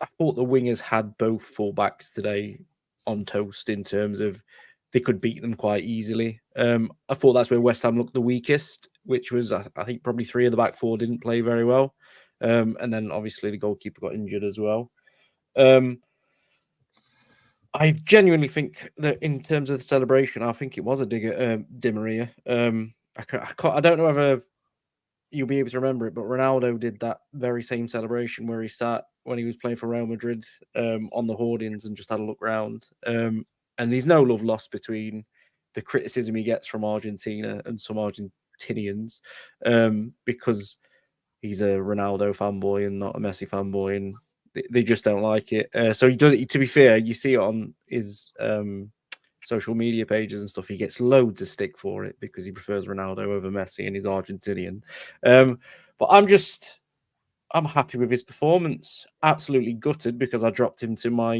[SPEAKER 3] I thought the wingers had both fullbacks today on toast in terms of they could beat them quite easily. I thought that's where West Ham looked the weakest, which was, I think, probably three of the back four didn't play very well. And then obviously the goalkeeper got injured as well. I genuinely think that in terms of the celebration, I think it was a dig at Di Maria. I don't know whether you'll be able to remember it, but Ronaldo did that very same celebration where he sat when he was playing for Real Madrid on the hoardings and just had a look round. And there's no love lost between the criticism he gets from Argentina and some Argentinians, because he's a Ronaldo fanboy and not a Messi fanboy, and they just don't like it. So he does. To be fair, you see it on his social media pages and stuff. He gets loads of stick for it because he prefers Ronaldo over Messi and he's Argentinian. But I'm happy with his performance. Absolutely gutted because I dropped him to my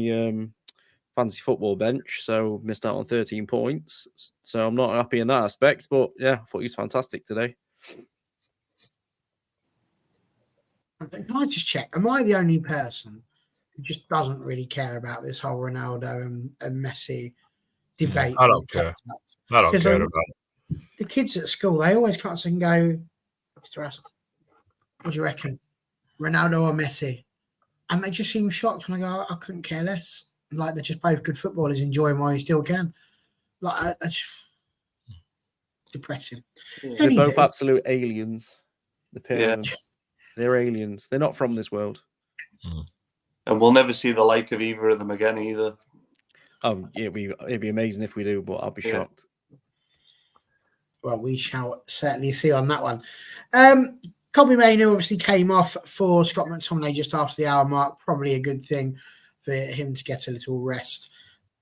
[SPEAKER 3] fantasy football bench, so missed out on 13 points. So I'm not happy in that aspect. But yeah, I thought he was fantastic today.
[SPEAKER 1] Can I just check? Am I the only person who just doesn't really care about this whole Ronaldo and Messi debate?
[SPEAKER 4] I don't care. I don't care about it.
[SPEAKER 1] The kids at school, they always come and go, Mr. Ast, what do you reckon? Ronaldo or Messi? And they just seem shocked when I go, I couldn't care less. Like, they're just both good footballers, enjoy them while you still can. Like, depressing.
[SPEAKER 3] They're both absolute aliens. The pair of them.
[SPEAKER 2] Yeah.
[SPEAKER 3] They're aliens. They're not from this world.
[SPEAKER 2] And we'll never see the like of either of them again either.
[SPEAKER 3] Oh, it'd be amazing if we do, but I'll be shocked.
[SPEAKER 1] Well, we shall certainly see on that one. Kobbie Mainoo obviously came off for Scott McTominay just after the hour mark. Probably a good thing for him to get a little rest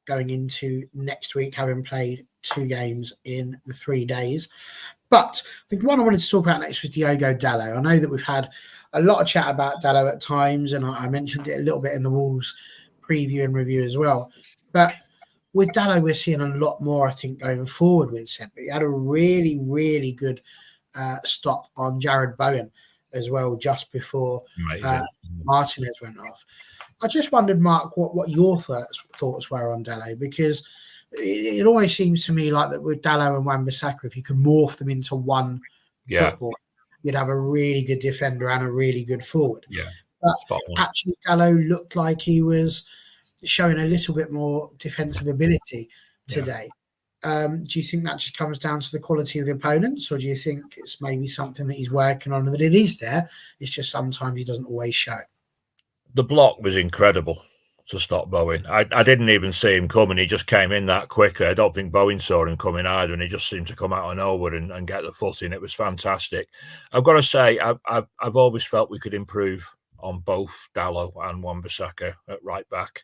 [SPEAKER 1] going into next week, having played 2 games in the 3 days. But I think one I wanted to talk about next was Diogo Dalot. I know that we've had a lot of chat about Dalot at times, and I mentioned it a little bit in the Wolves preview and review as well. But with Dalot, we're seeing a lot more, I think, going forward with Seb. He had a really, really good stop on Jared Bowen as well, just before Martinez went off. I just wondered, Mark, what your thoughts were on Dalot, because it always seems to me like that with Dalot and Wan-Bissaka, if you could morph them into one football, you'd have a really good defender and a really good forward.
[SPEAKER 4] Yeah,
[SPEAKER 1] but actually, Dalot looked like he was showing a little bit more defensive ability today. Do you think that just comes down to the quality of the opponents, or do you think it's maybe something that he's working on and that it is there? It's just sometimes he doesn't always show it.
[SPEAKER 4] The block was incredible to stop Bowen. I didn't even see him coming. He just came in that quickly. I don't think Bowen saw him coming either, and he just seemed to come out of nowhere and get the foot in. It was fantastic. I've got to say, I've always felt we could improve on both Dalot and Wan-Bissaka at right back.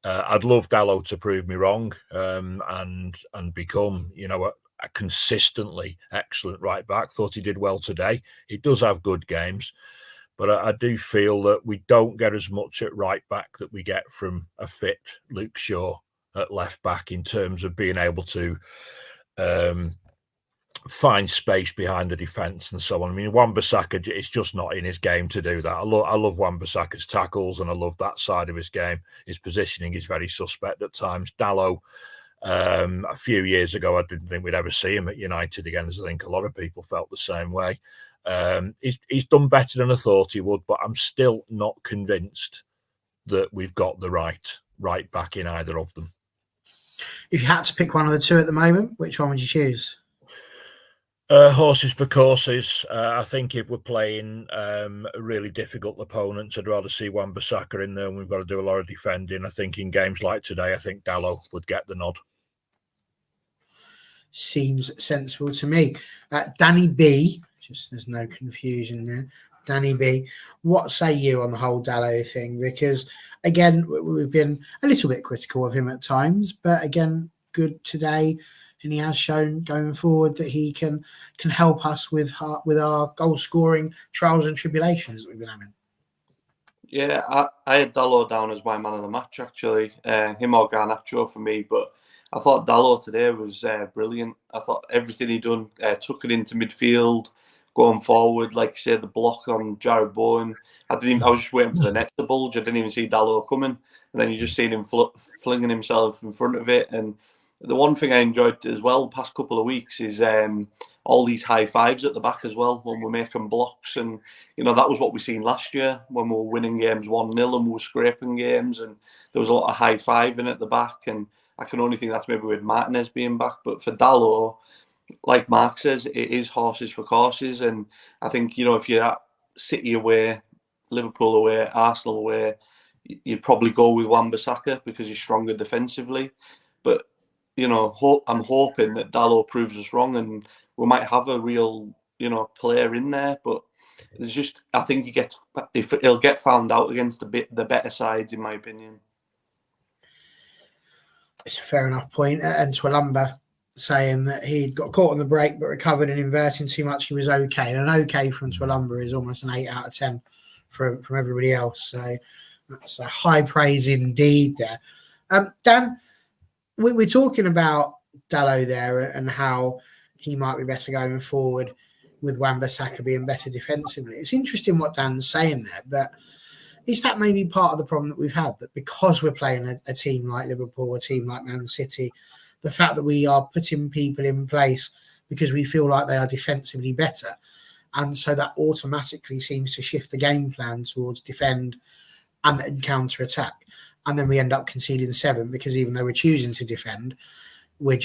[SPEAKER 4] I'd love Dalot to prove me wrong and become, a consistently excellent right back. Thought he did well today. He does have good games. But I do feel that we don't get as much at right back that we get from a fit Luke Shaw at left back in terms of being able to find space behind the defence and so on. I mean, Wan-Bissaka, it's just not in his game to do that. I love Wan-Bissaka's tackles and I love that side of his game. His positioning is very suspect at times. Dalot, a few years ago, I didn't think we'd ever see him at United again, as I think a lot of people felt the same way. He's done better than I thought he would, but I'm still not convinced that we've got the right back in either of them.
[SPEAKER 1] If you had to pick one of the two at the moment, which one would you choose?
[SPEAKER 4] Horses for courses. I think if we're playing really difficult opponents, I'd rather see Wan-Bissaka in there, and we've got to do a lot of defending. I think in games like today, I think Dalot would get the nod.
[SPEAKER 1] Seems sensible to me. Danny B, just there's no confusion there. Danny B, what say you on the whole Dalot thing? Because again, we've been a little bit critical of him at times, but again, good today, and he has shown going forward that he can help us with our goal scoring trials and tribulations that we've been having.
[SPEAKER 2] Yeah, I had Dalot down as my man of the match actually, him or Garnacho for me, but I thought Dalot today was brilliant. I thought everything he done, took it into midfield, going forward, like you said, the block on Jared Bowen. I was just waiting for the net to bulge. I didn't even see Dalot coming, and then you just seen him flinging himself in front of it. And the one thing I enjoyed as well the past couple of weeks is all these high fives at the back as well when we're making blocks. And, that was what we seen last year when we were winning games 1-0 and we were scraping games, and there was a lot of high fiving at the back. And I can only think that's maybe with Martinez being back. But for Dalot, like Mark says, it is horses for courses. And I think, if you're at City away, Liverpool away, Arsenal away, you'd probably go with Wan-Bissaka because he's stronger defensively. But, I'm hoping that Dalot proves us wrong and we might have a real, player in there, but there's just, I think he'll get found out against the better sides, in my opinion.
[SPEAKER 1] It's a fair enough point. And Twalumba saying that he got caught on the break but recovered and inverting too much, he was okay. And an okay from Twalumba is almost an 8 out of 10 from everybody else. So that's a high praise indeed there. Dan, we're talking about Dalot there and how he might be better going forward with Wan-Bissaka being better defensively. It's interesting what Dan's saying there, but is that maybe part of the problem that we've had, that because we're playing a team like Liverpool, a team like Man City, the fact that we are putting people in place because we feel like they are defensively better, and so that automatically seems to shift the game plan towards defend and counter attack, and then we end up conceding 7 because even though we're choosing to defend, we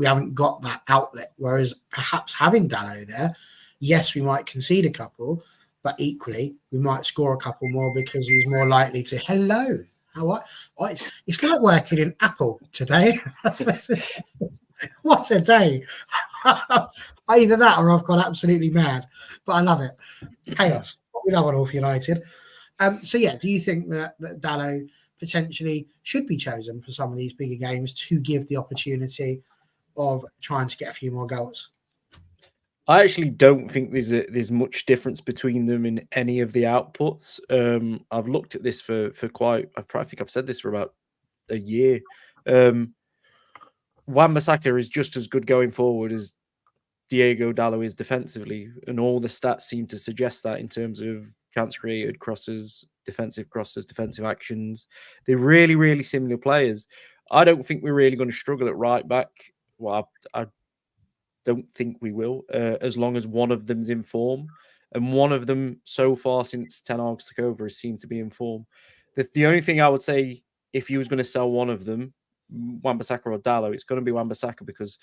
[SPEAKER 1] haven't got that outlet. Whereas perhaps having Dalot there, yes, we might concede a couple, but equally we might score a couple more because he's more likely to. Hello, it's like working in Apple today. What a day! Either that or I've gone absolutely mad. But I love it. Chaos. We love it all for United. So yeah, do you think that Dalot potentially should be chosen for some of these bigger games to give the opportunity of trying to get a few more goals?
[SPEAKER 3] I actually don't think there's much difference between them in any of the outputs. I've looked at this for quite. I think I've said this for about a year. Wan-Bissaka is just as good going forward as Diego Dalot is defensively, and all the stats seem to suggest that in terms of chance created, crosses, defensive actions. They're really, really similar players. I don't think we're really going to struggle at right back. Well, I don't think we will, as long as one of them's in form. And one of them, so far since Ten Hag took over, has seemed to be in form. The only thing I would say, if he was going to sell one of them, Wan-Bissaka or Dalot, it's going to be Wan-Bissaka, because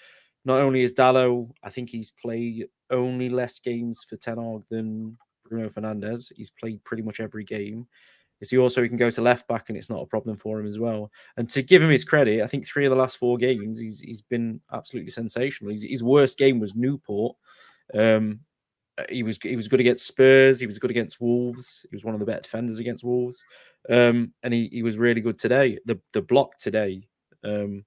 [SPEAKER 3] not only is Dalot, I think he's played only less games for Ten Hag than Bruno Fernandes. He's played pretty much every game. He can go to left back and it's not a problem for him as well. And to give him his credit, I think 3 of the last 4 games he's been absolutely sensational. His worst game was Newport. He was good against Spurs. He was good against Wolves. He was one of the better defenders against Wolves. And he was really good today. The block today, you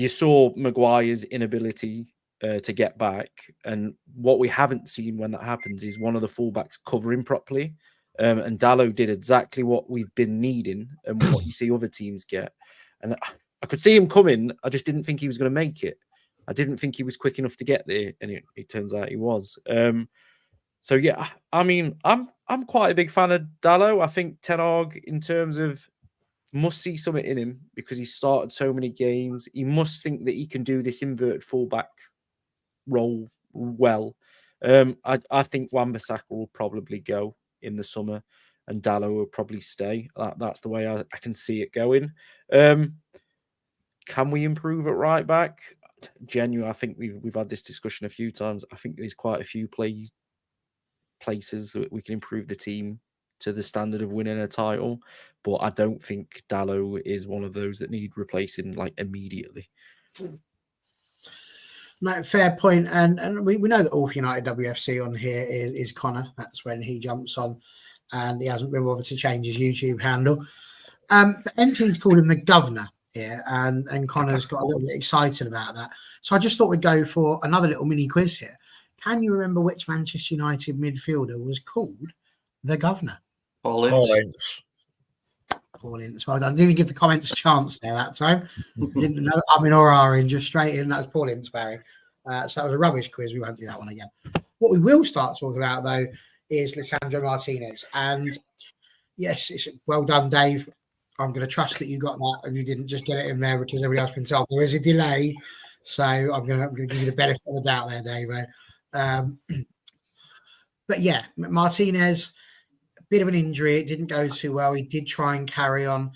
[SPEAKER 3] saw Maguire's inability to get back, and what we haven't seen when that happens is one of the fullbacks covering properly. And Dalot did exactly what we've been needing and what you see other teams get. And I could see him coming. I just didn't think he was going to make it. I didn't think he was quick enough to get there, and it turns out he was. So yeah, I mean, I'm quite a big fan of Dalot. I think Ten Hag, in terms of, must see something in him because he started so many games. He must think that he can do this inverted fullback role well. I think Wan-Bissaka will probably go in the summer, and Dalot will probably stay. That's the way I can see it going. Can we improve at right back? Genuinely, I think we've had this discussion a few times. I think there's quite a few places that we can improve the team to the standard of winning a title, but I don't think Dalot is one of those that need replacing like immediately.
[SPEAKER 1] No, fair point. And we know that All for United WFC on here is Connor. That's when he jumps on, and he hasn't been bothered to change his YouTube handle. But NT's called him the governor here, and Connor's got a little bit excited about that. So I just thought we'd go for another little mini quiz here. Can you remember which Manchester United midfielder was called the governor?
[SPEAKER 2] Paul Ince.
[SPEAKER 1] Paul Ince. Well done. Didn't give the comments a chance there that time. Didn't know. I mean, or are in, just straight in. That was Paul Ince, Barry. So that was a rubbish quiz. We won't do that one again. What we will start talking about, though, is Lisandro Martinez. And yes, it's well done, Dave. I'm going to trust that you got that and you didn't just get it in there because everybody else has been told there is a delay. So I'm going to give you the benefit of the doubt there, Dave. But yeah, Martinez, a bit of an injury. It didn't go too well. He did try and carry on.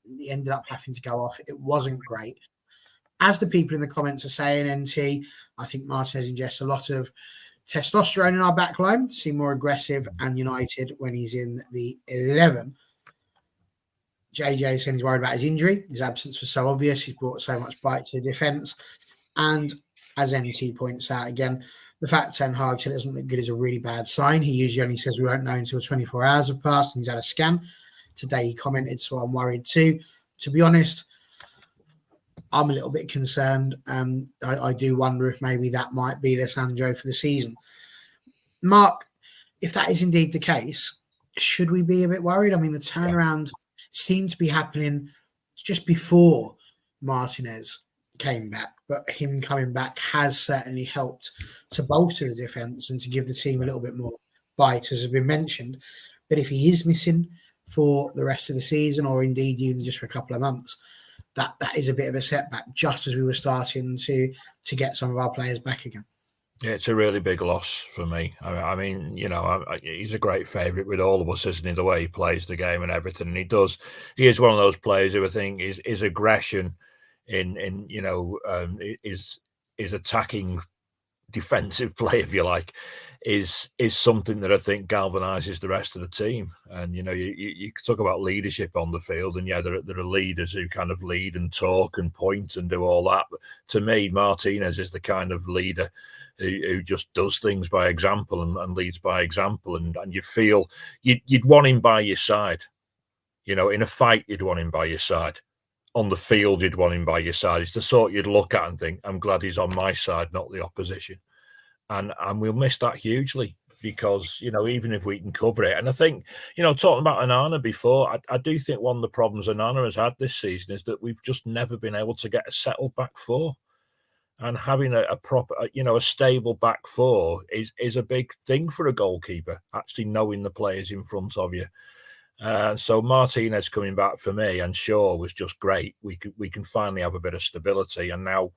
[SPEAKER 1] He ended up having to go off. It wasn't great. As the people in the comments are saying, NT, I think Martinez ingests a lot of testosterone in our back line to seem more aggressive and united when he's in the 11. JJ saying he's worried about his injury. His absence was so obvious. He's brought so much bite to the defence. And as NT points out again, the fact Ten Hag said it doesn't look good is a really bad sign. He usually only says we won't know until 24 hours have passed and he's had a scan. Today he commented, so I'm worried too. To be honest, I'm a little bit concerned. I do wonder if maybe that might be Lissandro for the season. Mark, if that is indeed the case, should we be a bit worried? I mean, the turnaround seemed to be happening just before Martinez came back, but him coming back has certainly helped to bolster the defence and to give the team a little bit more bite, as has been mentioned. But if he is missing for the rest of the season, or indeed even just for a couple of months, that is a bit of a setback, just as we were starting to get some of our players back again.
[SPEAKER 4] Yeah, it's a really big loss for me. I mean, he's a great favourite with all of us, isn't he? The way he plays the game and everything, and he is one of those players who I think his aggression in his attacking defensive play, if you like, is something that I think galvanizes the rest of the team. And you talk about leadership on the field, and there are leaders who kind of lead and talk and point and do all that. But to me, Martinez is the kind of leader who just does things by example and leads by example. And you feel you'd want him by your side. In a fight, you'd want him by your side. On the field, you'd want him by your side. It's the sort you'd look at and think, I'm glad he's on my side, not the opposition. And we'll miss that hugely because, even if we can cover it. And I think, talking about Onana before, I do think one of the problems Onana has had this season is that we've just never been able to get a settled back four. And having a proper, a stable back four is a big thing for a goalkeeper, actually knowing the players in front of you. So Martinez coming back for me and Shaw was just great. We can finally have a bit of stability, and now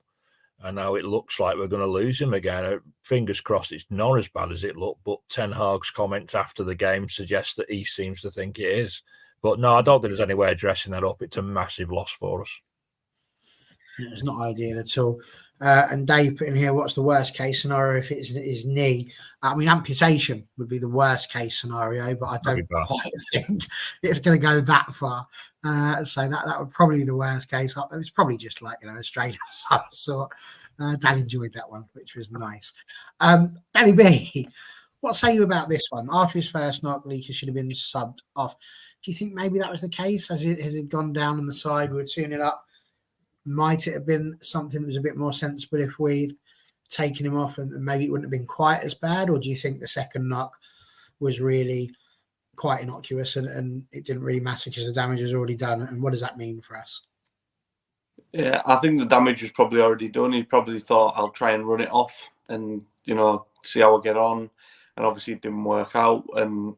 [SPEAKER 4] it looks like we're going to lose him again. Fingers crossed it's not as bad as it looked, but Ten Hag's comments after the game suggest that he seems to think it is. But no, I don't think there's any way of dressing that up. It's a massive loss for us.
[SPEAKER 1] It's not ideal at all. And Dave put in here, what's the worst case scenario if it's his knee? I mean, amputation would be the worst case scenario, but I don't quite think it's going to go that far. So that would probably be the worst case. It's probably just like, a strain of some sort. Dan enjoyed that one, which was nice. Danny B, what say you about this one? After his first knock, Leaker should have been subbed off. Do you think maybe that was the case? Has it gone down on the side? We were 2-0 up. Might it have been something that was a bit more sensible if we'd taken him off and maybe it wouldn't have been quite as bad? Or do you think the second knock was really quite innocuous and it didn't really matter because the damage was already done? And what does that mean for us?
[SPEAKER 2] Yeah, I think the damage was probably already done. He probably thought, I'll try and run it off and, see how I get on. And obviously it didn't work out. And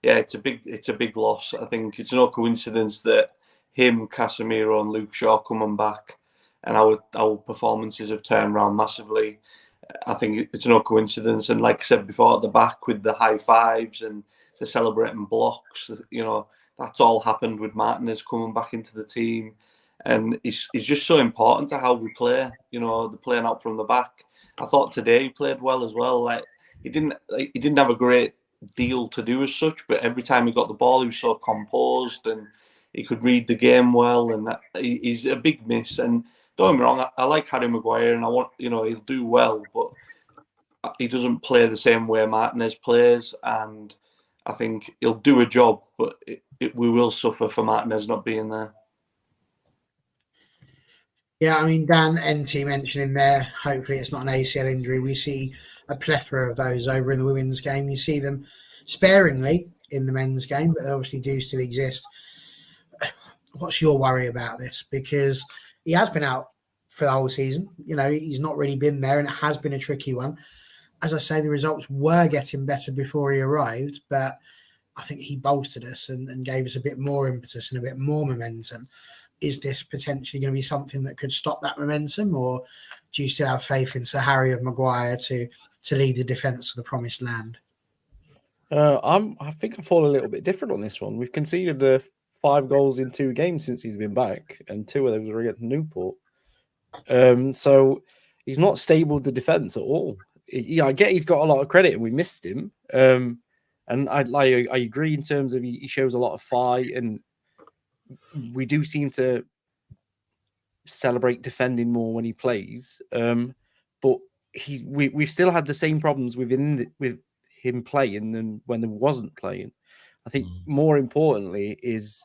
[SPEAKER 2] yeah, it's a big loss. I think it's no coincidence that him, Casemiro and Luke Shaw coming back and our performances have turned around massively. I think it's no coincidence. And like I said before, at the back with the high fives and the celebrating blocks, that's all happened with Martinez coming back into the team. And it's just so important to how we play, the playing out from the back. I thought today he played well as well. He didn't have a great deal to do as such, but every time he got the ball, he was so composed and he could read the game well, and he's a big miss. And don't get me wrong, I like Harry Maguire, and I want, he'll do well, but he doesn't play the same way Martinez plays, and I think he'll do a job, but we will suffer for Martinez not being there.
[SPEAKER 1] Yeah, I mean, Dan NT mentioning there, hopefully it's not an ACL injury. We see a plethora of those over in the women's game. You see them sparingly in the men's game, but they obviously do still exist. What's your worry about this? Because he has been out for the whole season. He's not really been there, and it has been a tricky one. As I say, the results were getting better before he arrived, but I think he bolstered us and gave us a bit more impetus and a bit more momentum. Is this potentially going to be something that could stop that momentum, or do you still have faith in Sir Harry of Maguire to lead the defence of the promised land?
[SPEAKER 3] I think I fall a little bit different on this one. We've conceded 5 goals in 2 games since he's been back, and 2 of those were against Newport. So he's not stable the defence at all. I get he's got a lot of credit, and we missed him. And I agree in terms of he shows a lot of fight, and we do seem to celebrate defending more when he plays. but we've still had the same problems with him playing than when he wasn't playing. I think more importantly is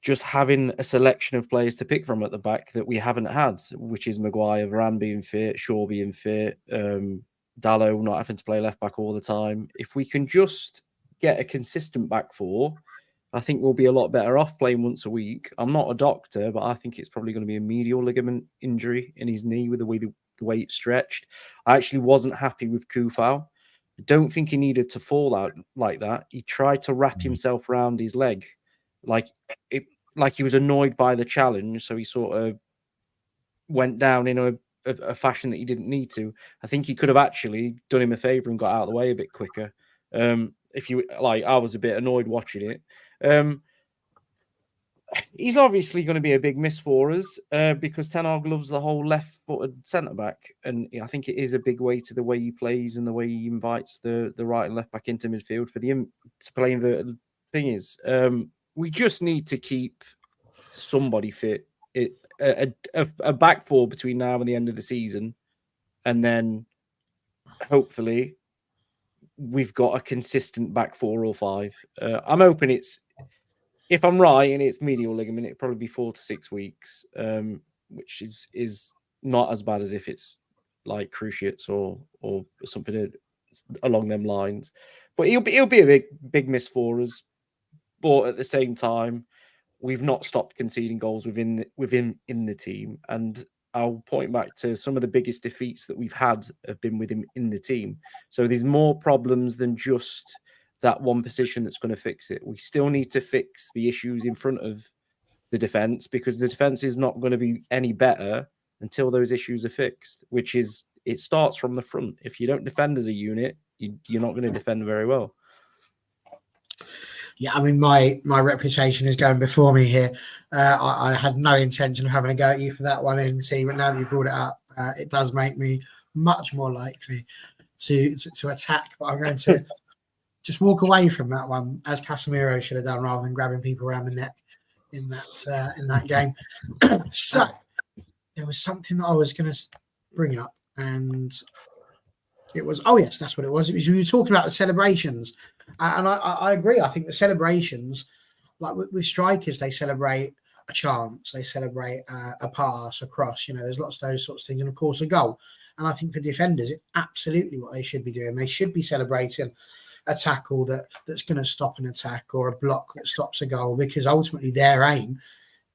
[SPEAKER 3] just having a selection of players to pick from at the back that we haven't had, which is Maguire, Varane being fit, Shaw being fit, Dallo not having to play left back all the time. If we can just get a consistent back four, I think we'll be a lot better off playing once a week. I'm not a doctor, but I think it's probably going to be a medial ligament injury in his knee with the way it's stretched. I actually wasn't happy with Kufau. I don't think he needed to fall out like that. He tried to wrap himself around his leg, like he was annoyed by the challenge, so he sort of went down in a fashion that he didn't need to. I think he could have actually done him a favor and got out of the way a bit quicker. If you like, I was a bit annoyed watching it. He's obviously going to be a big miss for us because Ten Hag loves the whole left-footed centre-back, and I think it is a big way to the way he plays and the way he invites the right and left-back into midfield for to play inverted. Thing is, we just need to keep somebody fit. A back four between now and the end of the season, and then hopefully we've got a consistent back 4 or 5. I'm hoping it's, if I'm right and it's medial ligament, it'll probably be 4 to 6 weeks, which is not as bad as if it's like cruciates or something along them lines. But he'll be a big miss for us. But at the same time, we've not stopped conceding goals within in the team, and I'll point back to some of the biggest defeats that we've had have been with him in the team. So there's more problems than just that one position that's going to fix it. We still need to fix the issues in front of the defense, because the defense is not going to be any better until those issues are fixed, which is, it starts from the front. If you don't defend as a unit, you're not going to defend very well.
[SPEAKER 1] Yeah, I mean, my reputation is going before me here. I had no intention of having a go at you for that one, NC, but now that you brought it up, it does make me much more likely to attack. But I'm going to just walk away from that one, as Casemiro should have done, rather than grabbing people around the neck in that game. So there was something that I was going to bring up, and it was, oh yes, that's what it was. It was, we were talking about the celebrations, and I agree. I think the celebrations, like with strikers, they celebrate a chance, they celebrate a pass, a cross. You know, there's lots of those sorts of things, and of course a goal. And I think for defenders, it's absolutely what they should be doing. They should be celebrating a tackle that's going to stop an attack, or a block that stops a goal, because ultimately their aim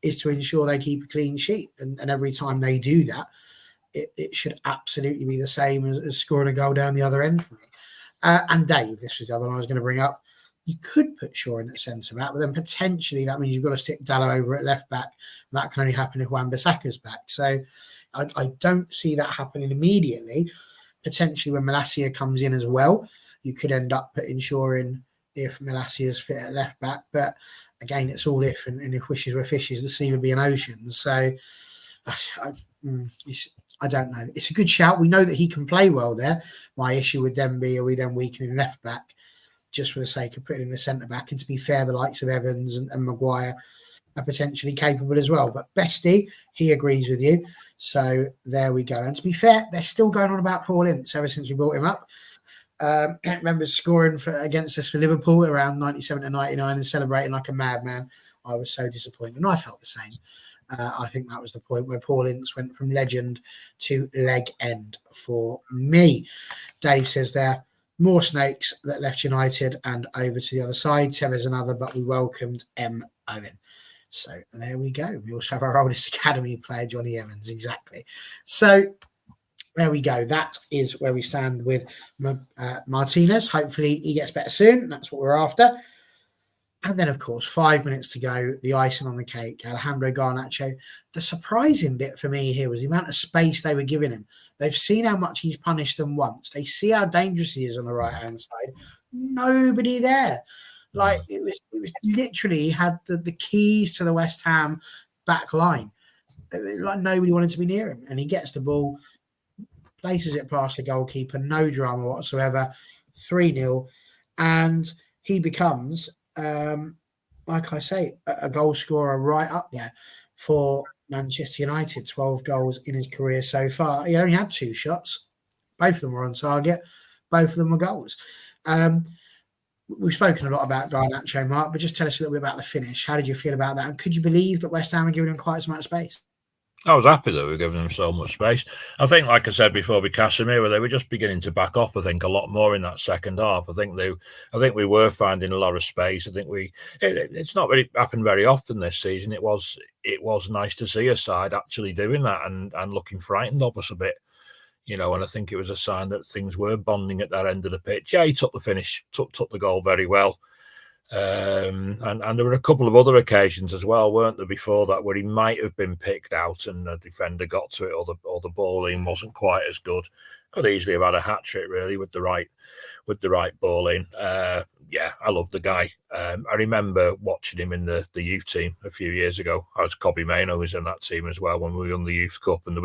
[SPEAKER 1] is to ensure they keep a clean sheet. And every time they do that, it should absolutely be the same as scoring a goal down the other end for me. And Dave, this was the other one I was going to bring up. You could put Shaw in at centre back, but then potentially that means you've got to stick Dallo over at left back. And that can only happen if Wan-Bissaka's back. So I don't see that happening immediately. Potentially when Malacia comes in as well, you could end up putting Shaw in if Malacia's fit at left back. But again, it's all if, and if wishes were fishes, the sea would be an ocean. So I don't know. It's a good shout. We know that he can play well there. My issue would then be, are we then weakening left back just for the sake of putting in the centre back? And to be fair, the likes of Evans and Maguire are potentially capable as well. But Bestie, he agrees with you. So there we go. And to be fair, they're still going on about Paul Ince ever since we brought him up. I remember scoring against us for Liverpool around 97 to 99 and celebrating like a madman. I was so disappointed, and I felt the same. I think that was the point where Paul Ince went from legend to leg end for me. Dave says there, more snakes that left United and over to the other side. Teva's another, but we welcomed M. Owen. So there we go. We also have our oldest academy player, Johnny Evans. Exactly. So there we go. That is where we stand with Martinez. Hopefully he gets better soon. That's what we're after. And then, of course, 5 minutes to go, the icing on the cake, Alejandro Garnacho. The surprising bit for me here was the amount of space they were giving him. They've seen how much he's punished them once. They see how dangerous he is on the right-hand side. Nobody there. Like, it was literally, he had the keys to the West Ham back line. Like, nobody wanted to be near him. And he gets the ball, places it past the goalkeeper, no drama whatsoever, 3-0. And he becomes... like I say, a goal scorer right up there for Manchester United, 12 goals in his career so far. He only had 2 shots. Both of them were on target. Both of them were goals. We've spoken a lot about Garnacho, Mark, but just tell us a little bit about the finish. How did you feel about that? And could you believe that West Ham are giving him quite as much space?
[SPEAKER 4] I was happy that we were giving them so much space. I think, like I said before, with Casemiro, they were just beginning to back off. I think a lot more in that second half. I think we were finding a lot of space. I think it's not really happened very often this season. It was nice to see a side actually doing that and looking frightened of us a bit. And I think it was a sign that things were bonding at that end of the pitch. Yeah, he took the finish, took the goal very well. And there were a couple of other occasions as well, weren't there, before that, where he might have been picked out and the defender got to it, or the ball in wasn't quite as good. Could easily have had a hat trick, really, with the right ball in. Yeah, I love the guy. I remember watching him in the youth team a few years ago. I was Cobby Maino was in that team as well when we won the Youth Cup, and there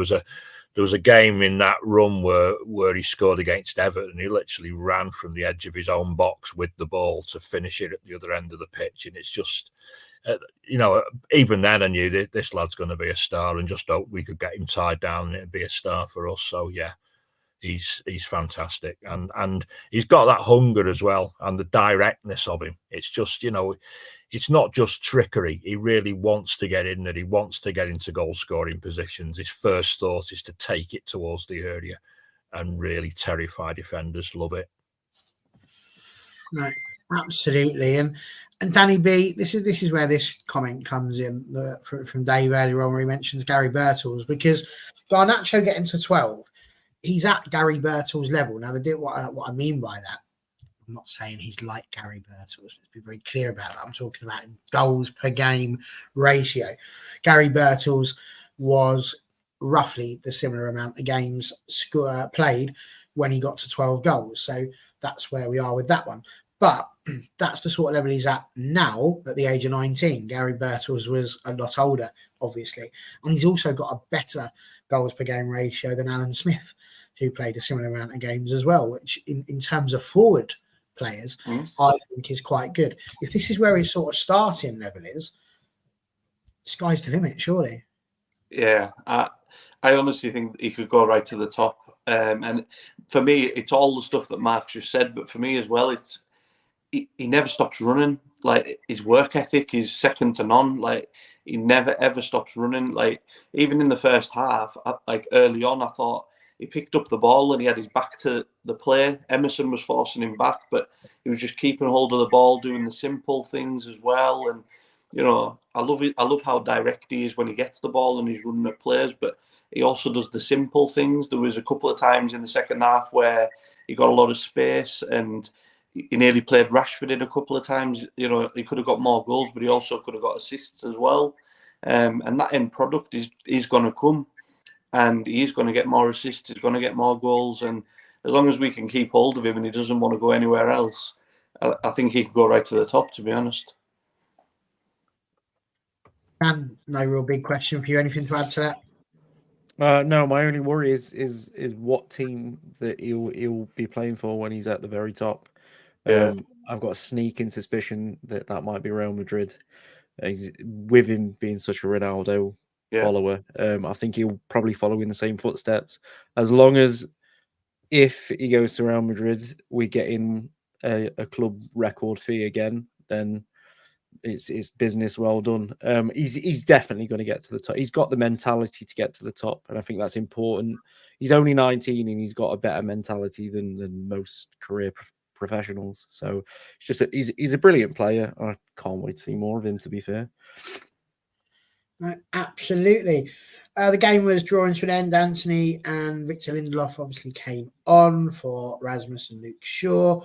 [SPEAKER 4] was a game in that run where he scored against Everton. He literally ran from the edge of his own box with the ball to finish it at the other end of the pitch. And it's just, even then I knew that this lad's going to be a star, and just hope we could get him tied down and it'd be a star for us. So yeah, he's fantastic, and he's got that hunger as well, and the directness of him. It's just, it's not just trickery. He really wants to get in there. He wants to get into goal-scoring positions. His first thought is to take it towards the area and really terrify defenders. Love it.
[SPEAKER 1] No, absolutely. And Danny B, this is where this comment comes in from Dave earlier on, where he mentions Gary Birtles, because Garnacho getting to 12, he's at Gary Birtles' level. Now, what I mean by that, I'm not saying he's like Gary Birtles. Let's be very clear about that. I'm talking about goals per game ratio. Gary Birtles was roughly the similar amount of games played when he got to 12 goals. So that's where we are with that one. But that's the sort of level he's at now at the age of 19. Gary Birtles was a lot older, obviously. And he's also got a better goals per game ratio than Alan Smith, who played a similar amount of games as well, which in terms of forward players, I think is quite good. If this is where his sort of starting level is, sky's the limit, surely.
[SPEAKER 2] Yeah, I honestly think he could go right to the top. And for me, it's all the stuff that Mark's just said, but for me as well, it's he never stops running. Like, his work ethic is second to none. Like, he never ever stops running. Like, even in the first half, like early on, I thought he picked up the ball and he had his back to the play. Emerson was forcing him back, but he was just keeping hold of the ball, doing the simple things as well. And I love it. I love how direct he is when he gets the ball and he's running at players, but he also does the simple things. There was a couple of times in the second half where he got a lot of space, and he nearly played Rashford in a couple of times. He could have got more goals, but he also could have got assists as well. And that end product is going to come, and he's going to get more assists. He's going to get more goals, and as long as we can keep hold of him and he doesn't want to go anywhere else, I think he could go right to the top, to be honest.
[SPEAKER 1] And no real big question for you. Anything to add to that?
[SPEAKER 3] No, my only worry is what team that he'll be playing for when he's at the very top.
[SPEAKER 2] Yeah.
[SPEAKER 3] I've got a sneaking suspicion that might be Real Madrid. He's, with him being such a Ronaldo follower, I think he'll probably follow in the same footsteps. As long as, if he goes to Real Madrid, we get in a club record fee again, then it's business well done. He's definitely going to get to the top. He's got the mentality to get to the top, and I think that's important. He's only 19 and he's got a better mentality than most career professionals. So it's just he's a brilliant player. I can't wait to see more of him, to be fair.
[SPEAKER 1] Right, absolutely. The game was drawing to an end. Anthony and Victor Lindelof obviously came on for Rasmus and Luke Shaw.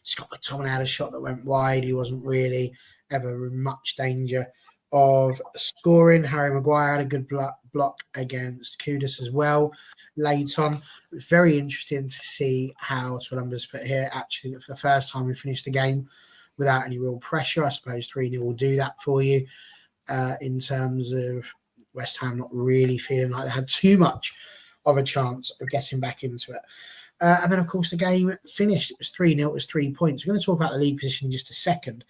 [SPEAKER 1] Scott McTominay had a shot that went wide. He wasn't really ever in much danger of scoring. Harry Maguire had a good block against Kudus as well late on. It was very interesting to see how Swalumber's put here, actually, for the first time we finished the game without any real pressure. I suppose 3-0 will do that for you in terms of West Ham not really feeling like they had too much of a chance of getting back into it. And then, of course, the game finished. It was 3-0. It was 3 points. We're going to talk about the league position in just a second.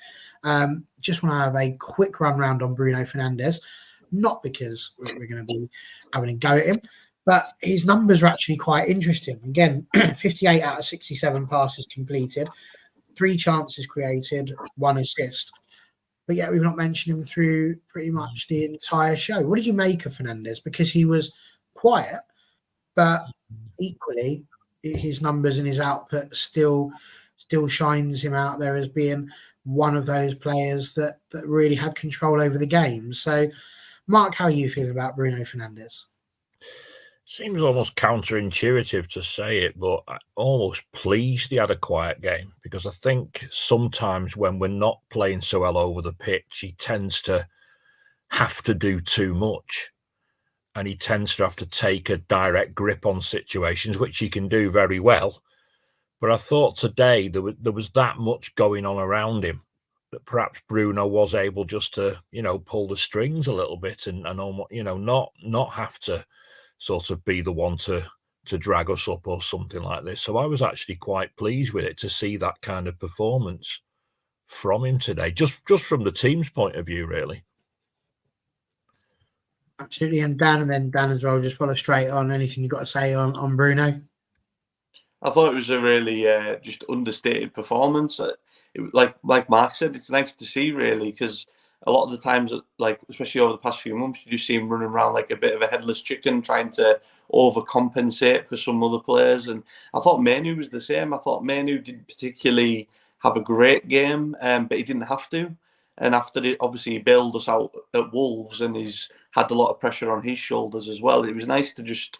[SPEAKER 1] Just want to have a quick run round on Bruno Fernandes. not because we're going to be having a go at him, but his numbers are actually quite interesting. Again, 58 out of 67 passes completed, 3 chances created, 1 assist. But yet we've not mentioned him through pretty much the entire show. What did you make of Fernandez? Because he was quiet, but equally his numbers and his output still shines him out there as being one of those players that really had control over the game. So, Mark, how are you feeling about Bruno Fernandes?
[SPEAKER 4] Seems almost counterintuitive to say it, but I'm almost pleased he had a quiet game, because I think sometimes when we're not playing so well over the pitch, he tends to have to do too much, and he tends to have to take a direct grip on situations, which he can do very well. But I thought today there was that much going on around him that perhaps Bruno was able just to, pull the strings a little bit and almost, not have to sort of be the one to drag us up or something like this. So I was actually quite pleased with it, to see that kind of performance from him today, just from the team's point of view, really.
[SPEAKER 1] Absolutely. And then Dan as well, just follow straight on. Anything you've got to say on Bruno?
[SPEAKER 2] I thought it was a really just understated performance. Like Mark said, it's nice to see, really, because a lot of the times, like especially over the past few months, you just see him running around like a bit of a headless chicken, trying to overcompensate for some other players. And I thought Manu was the same. I thought Manu didn't particularly have a great game, but he didn't have to. And after obviously he bailed us out at Wolves, and he's had a lot of pressure on his shoulders as well. It was nice to just,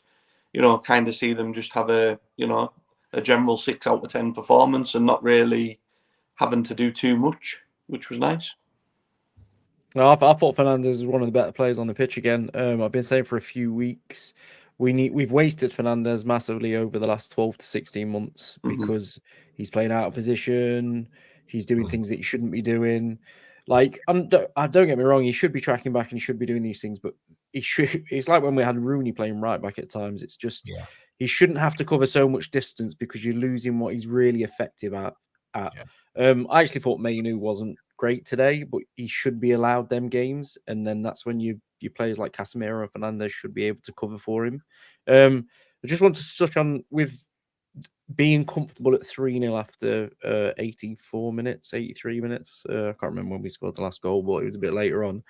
[SPEAKER 2] kind of see them just have a general 6 out of 10 performance and not really having to do too much, which was nice.
[SPEAKER 3] No, I thought Fernandes was one of the better players on the pitch again. I've been saying for a few weeks, we've wasted Fernandes massively over the last 12 to 16 months because he's playing out of position. He's doing things that he shouldn't be doing. Like, don't get me wrong, he should be tracking back and he should be doing these things, but it's like when we had Rooney playing right back at times. It's just, he shouldn't have to cover so much distance because you're losing what he's really effective at. I actually thought Manu wasn't great today, but he should be allowed them games, and then that's when your players like Casemiro and Fernandes should be able to cover for him. I just want to touch on with being comfortable at 3-0 after 83 minutes. I can't remember when we scored the last goal, but it was a bit later on.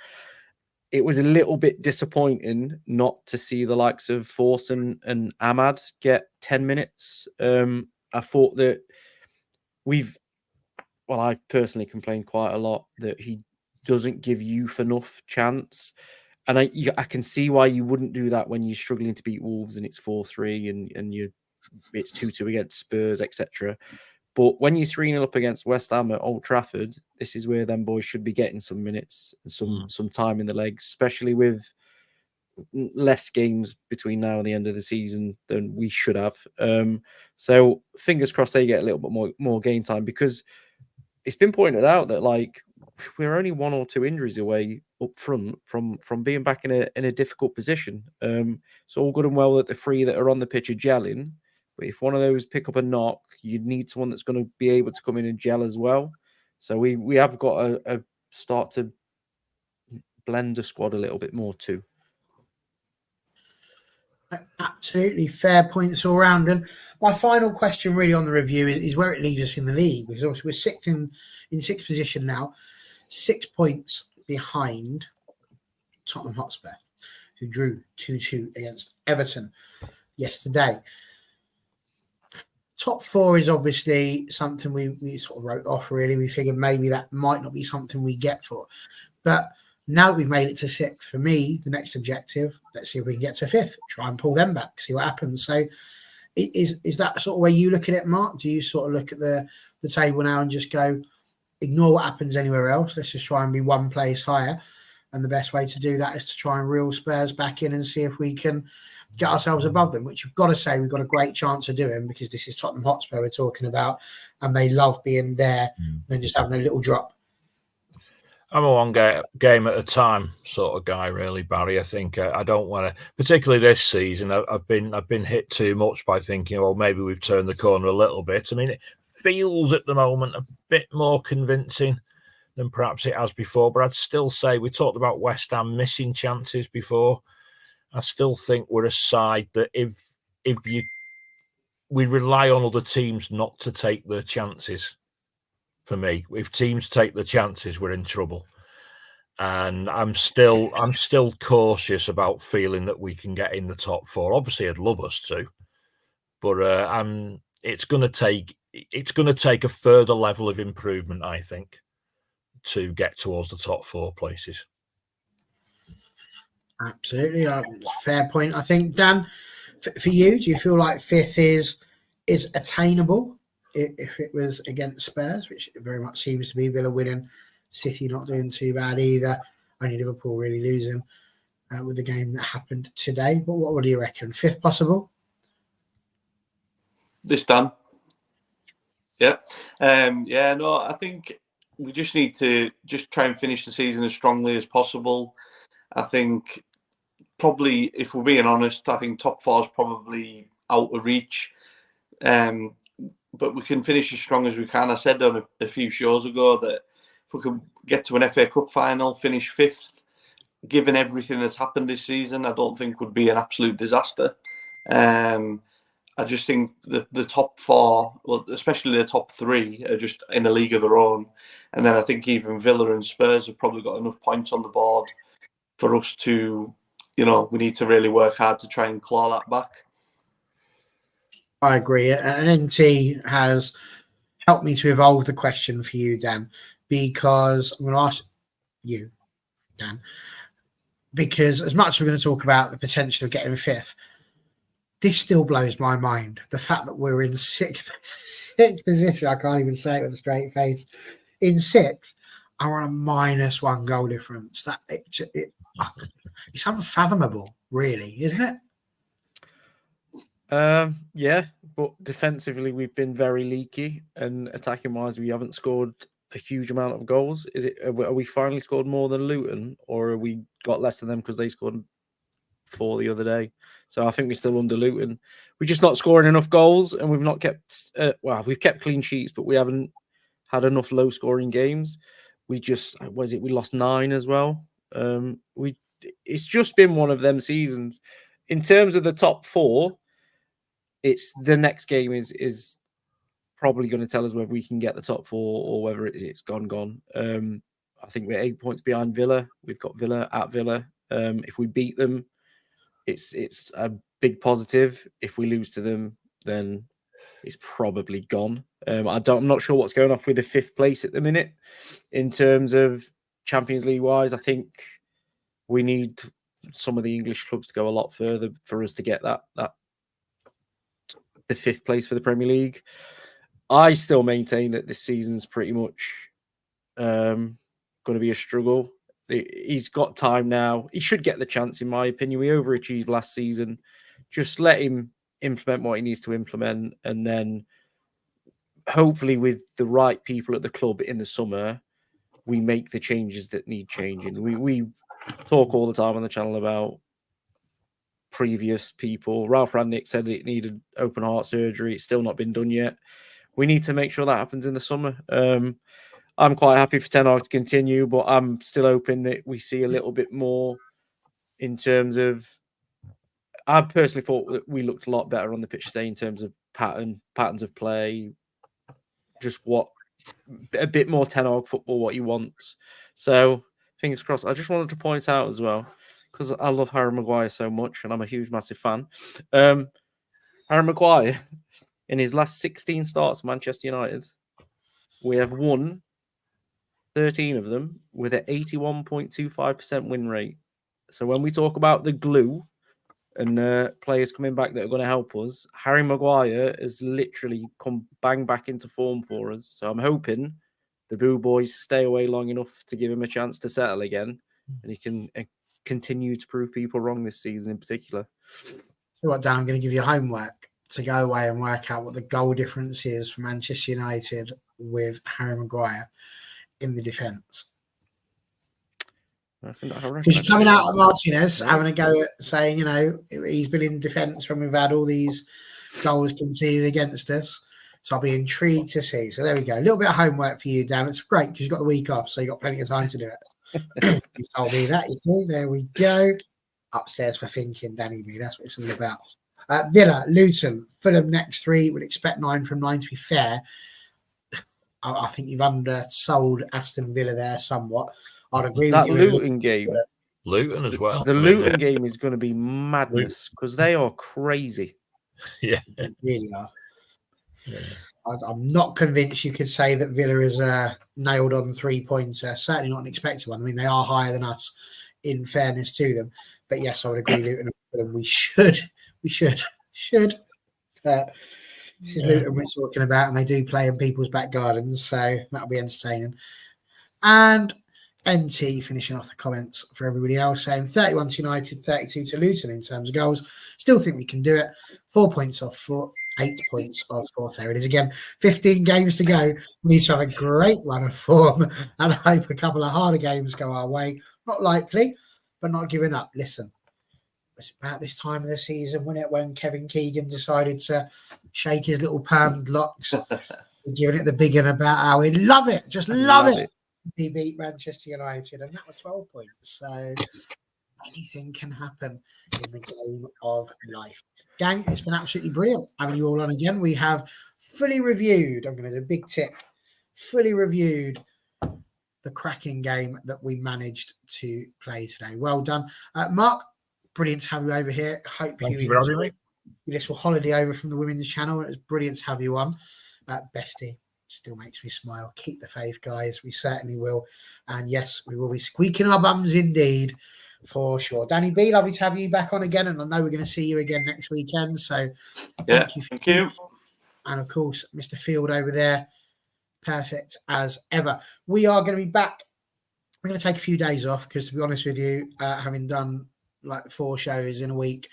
[SPEAKER 3] It was a little bit disappointing not to see the likes of Forson and Ahmad get 10 minutes. I thought that I personally complained quite a lot that he doesn't give youth enough chance. And I can see why you wouldn't do that when you're struggling to beat Wolves and it's 4-3 and it's 2-2 against Spurs, etc. But when you're 3-0 up against West Ham at Old Trafford, this is where them boys should be getting some minutes and some time in the legs, especially with less games between now and the end of the season than we should have. So fingers crossed they get a little bit more game time, because it's been pointed out that like we're only 1 or 2 injuries away up front from being back in a difficult position. It's all good and well that the 3 that are on the pitch are gelling, but if one of those pick up a knock, you'd need someone that's going to be able to come in and gel as well. So we have got a start to blend the squad a little bit more too.
[SPEAKER 1] Absolutely fair points all round. And my final question really on the review is where it leaves us in the league, because obviously we're in sixth position now, 6 points behind Tottenham Hotspur, who drew 2-2 against Everton yesterday. Top 4 is obviously something we sort of wrote off, really. We figured maybe that might not be something we get for. But now that we've made it to 6th, for me, the next objective, let's see if we can get to 5th, try and pull them back, see what happens. So is that sort of way you look at it, Mark? Do you sort of look at the table now and just go, ignore what happens anywhere else, let's just try and be one place higher? And the best way to do that is to try and reel Spurs back in and see if we can get ourselves above them, which you've got to say we've got a great chance of doing, because this is Tottenham Hotspur we're talking about, and they love being there and just having a little drop.
[SPEAKER 4] I'm a one game at a time sort of guy, really, Barry. I think I don't want to, particularly this season. I've been hit too much by thinking, well, maybe we've turned the corner a little bit. I mean, it feels at the moment a bit more convincing, than perhaps it has before. But I'd still say, we talked about West Ham missing chances before. I still think we're a side that we rely on other teams not to take their chances. For me, if teams take the chances, we're in trouble. And I'm still cautious about feeling that we can get in the top 4. Obviously, I'd love us to, but it's going to take a further level of improvement, I think, to get towards the top 4 places.
[SPEAKER 1] Absolutely, fair point. I think, Dan, for you, do you feel like 5th is attainable if it was against Spurs, which it very much seems to be? Villa winning, City not doing too bad either. Only Liverpool really losing with the game that happened today. But what do you reckon? 5th possible?
[SPEAKER 2] This time. Yeah. No, I think we just need to just try and finish the season as strongly as possible. I think probably, if we're being honest, I think top 4 is probably out of reach. But we can finish as strong as we can. I said on a few shows ago that if we could get to an FA Cup final, finish 5th, given everything that's happened this season, I don't think would be an absolute disaster. I just think the top 4, well, especially the top 3, are just in a league of their own. And then I think even Villa and Spurs have probably got enough points on the board for us to, we need to really work hard to try and claw that back.
[SPEAKER 1] I agree. And NT has helped me to evolve the question for you, Dan, because I'm going to ask you, Dan, because as much as we're going to talk about the potential of getting 5th, this still blows my mind. The fact that we're in 6th position, I can't even say it with a straight face, in 6th, and we're on a -1 goal difference. That it's unfathomable, really, isn't it?
[SPEAKER 3] Yeah, but defensively we've been very leaky, and attacking wise we haven't scored a huge amount of goals. Are we finally scored more than Luton, or are we got less than them because they scored 4 the other day? So I think we're still under Luton. We're just not scoring enough goals, and we've not kept we've kept clean sheets, but we haven't had enough low scoring games. We lost 9 as well. It's just been one of them seasons. In terms of the top 4, it's the next game is probably going to tell us whether we can get the top 4 or whether it's gone. I think we're 8 points behind Villa. We've got Villa at Villa. If we beat them, it's a big positive. If we lose to them, then it's probably gone. I'm not sure what's going off with the 5th place at the minute in terms of Champions League wise. I think we need some of the English clubs to go a lot further for us to get the 5th place for the Premier League. I still maintain that this season's pretty much going to be a struggle. He's got time now. He should get the chance, in my opinion. We overachieved last season. Just let him implement what he needs to implement, and then hopefully with the right people at the club in the summer, we make the changes that need changing. We talk all the time on the channel about previous people. Ralph Rangnick said it needed open heart surgery. It's still not been done yet. We need to make sure that happens in the summer. I'm quite happy for Ten Hag to continue, but I'm still hoping that we see a little bit more in terms of. I personally thought that we looked a lot better on the pitch today in terms of patterns of play, just a bit more Ten Hag football, what he wants. So fingers crossed. I just wanted to point out as well, because I love Harry Maguire so much, and I'm a huge, massive fan. Harry Maguire, in his last 16 starts for Manchester United, we have won 13 of them with an 81.25% win rate. So when we talk about the glue and players coming back that are going to help us, Harry Maguire has literally come bang back into form for us. So I'm hoping the Boo Boys stay away long enough to give him a chance to settle again, and he can continue to prove people wrong this season in particular.
[SPEAKER 1] So what, Dan, I'm going to give you homework to go away and work out what the goal difference is for Manchester United with Harry Maguire in the defence. Because you're coming out at Martinez, having a go at saying, he's been in defence when we've had all these goals conceded against us. So I'll be intrigued to see. So there we go. A little bit of homework for you, Dan. It's great because you've got the week off, so you've got plenty of time to do it. You told me that, you see. There we go. Upstairs for thinking, Danny B. That's what it's all about. Villa, Luton, Fulham next 3. Would expect 9 from 9 to be fair. I think you've undersold Aston Villa there somewhat. I'd agree
[SPEAKER 3] That
[SPEAKER 1] with you.
[SPEAKER 3] Luton game.
[SPEAKER 4] Luton as well.
[SPEAKER 3] The Luton game is going to be madness because they are crazy.
[SPEAKER 4] Yeah.
[SPEAKER 1] They really are.
[SPEAKER 4] Yeah.
[SPEAKER 1] I'm not convinced you could say that Villa is nailed on 3-pointer. Certainly not an expected one. I mean, they are higher than us, in fairness to them. But yes, I would agree. Luton, we should. This is Luton we're talking about, and they do play in people's back gardens, so that'll be entertaining. And NT finishing off the comments for everybody else, saying 31 to United, 32 to Luton in terms of goals. Still think we can do it. 4 points off 4, 8 points off 4th. There it is again. 15 games to go. We need to have a great run of form, and I hope a couple of harder games go our way. Not likely, but not giving up. Listen, it's about this time of the season, wasn't it, when Kevin Keegan decided to shake his little permed locks, giving it the big one about how we love it, just love it. He beat Manchester United, and that was 12 points. So anything can happen in the game of life. Gang, it's been absolutely brilliant having you all on again. We have fully reviewed, I'm going to do a big tip, fully reviewed the cracking game that we managed to play today. Well done. Mark, brilliant to have you over here. Hope
[SPEAKER 4] Thank
[SPEAKER 1] you
[SPEAKER 4] you for having me.
[SPEAKER 1] This will holiday over from the women's channel. It was brilliant to have you on. Bestie, still makes me smile. Keep the faith, guys. We certainly will. And yes, we will be squeaking our bums indeed, for sure. Danny B, lovely to have you back on again. And I know we're going to see you again next weekend. So
[SPEAKER 2] Thank you.
[SPEAKER 1] And of course, Mr. Field over there, perfect as ever. We are going to be back. We're going to take a few days off because, to be honest with you, having done like 4 shows in a week,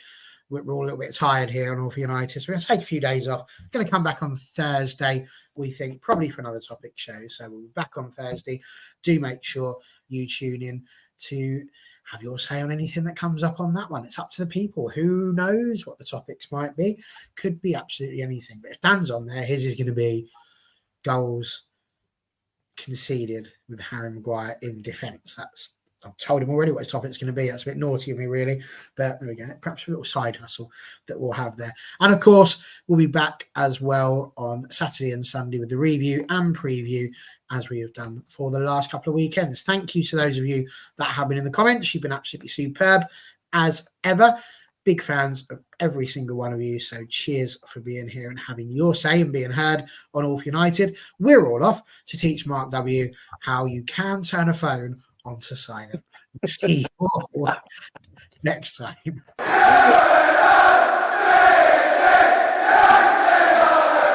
[SPEAKER 1] we're all a little bit tired here on All for United. So we're going to take a few days off. We're going to come back on Thursday, we think, probably for another topic show. So we'll be back on Thursday. Do make sure you tune in to have your say on anything that comes up on that one. It's up to the people. Who knows what the topics might be? Could be absolutely anything. But if Dan's on there, his is going to be goals conceded with Harry Maguire in defence. I've told him already what his topic's going to be. That's a bit naughty of me, really. But there we go. Perhaps a little side hustle that we'll have there. And, of course, we'll be back as well on Saturday and Sunday with the review and preview, as we have done for the last couple of weekends. Thank you to those of you that have been in the comments. You've been absolutely superb, as ever. Big fans of every single one of you. So cheers for being here and having your say and being heard on All for United. We're all off to teach Mark W. how you can turn a phone onto silent. See you all next time.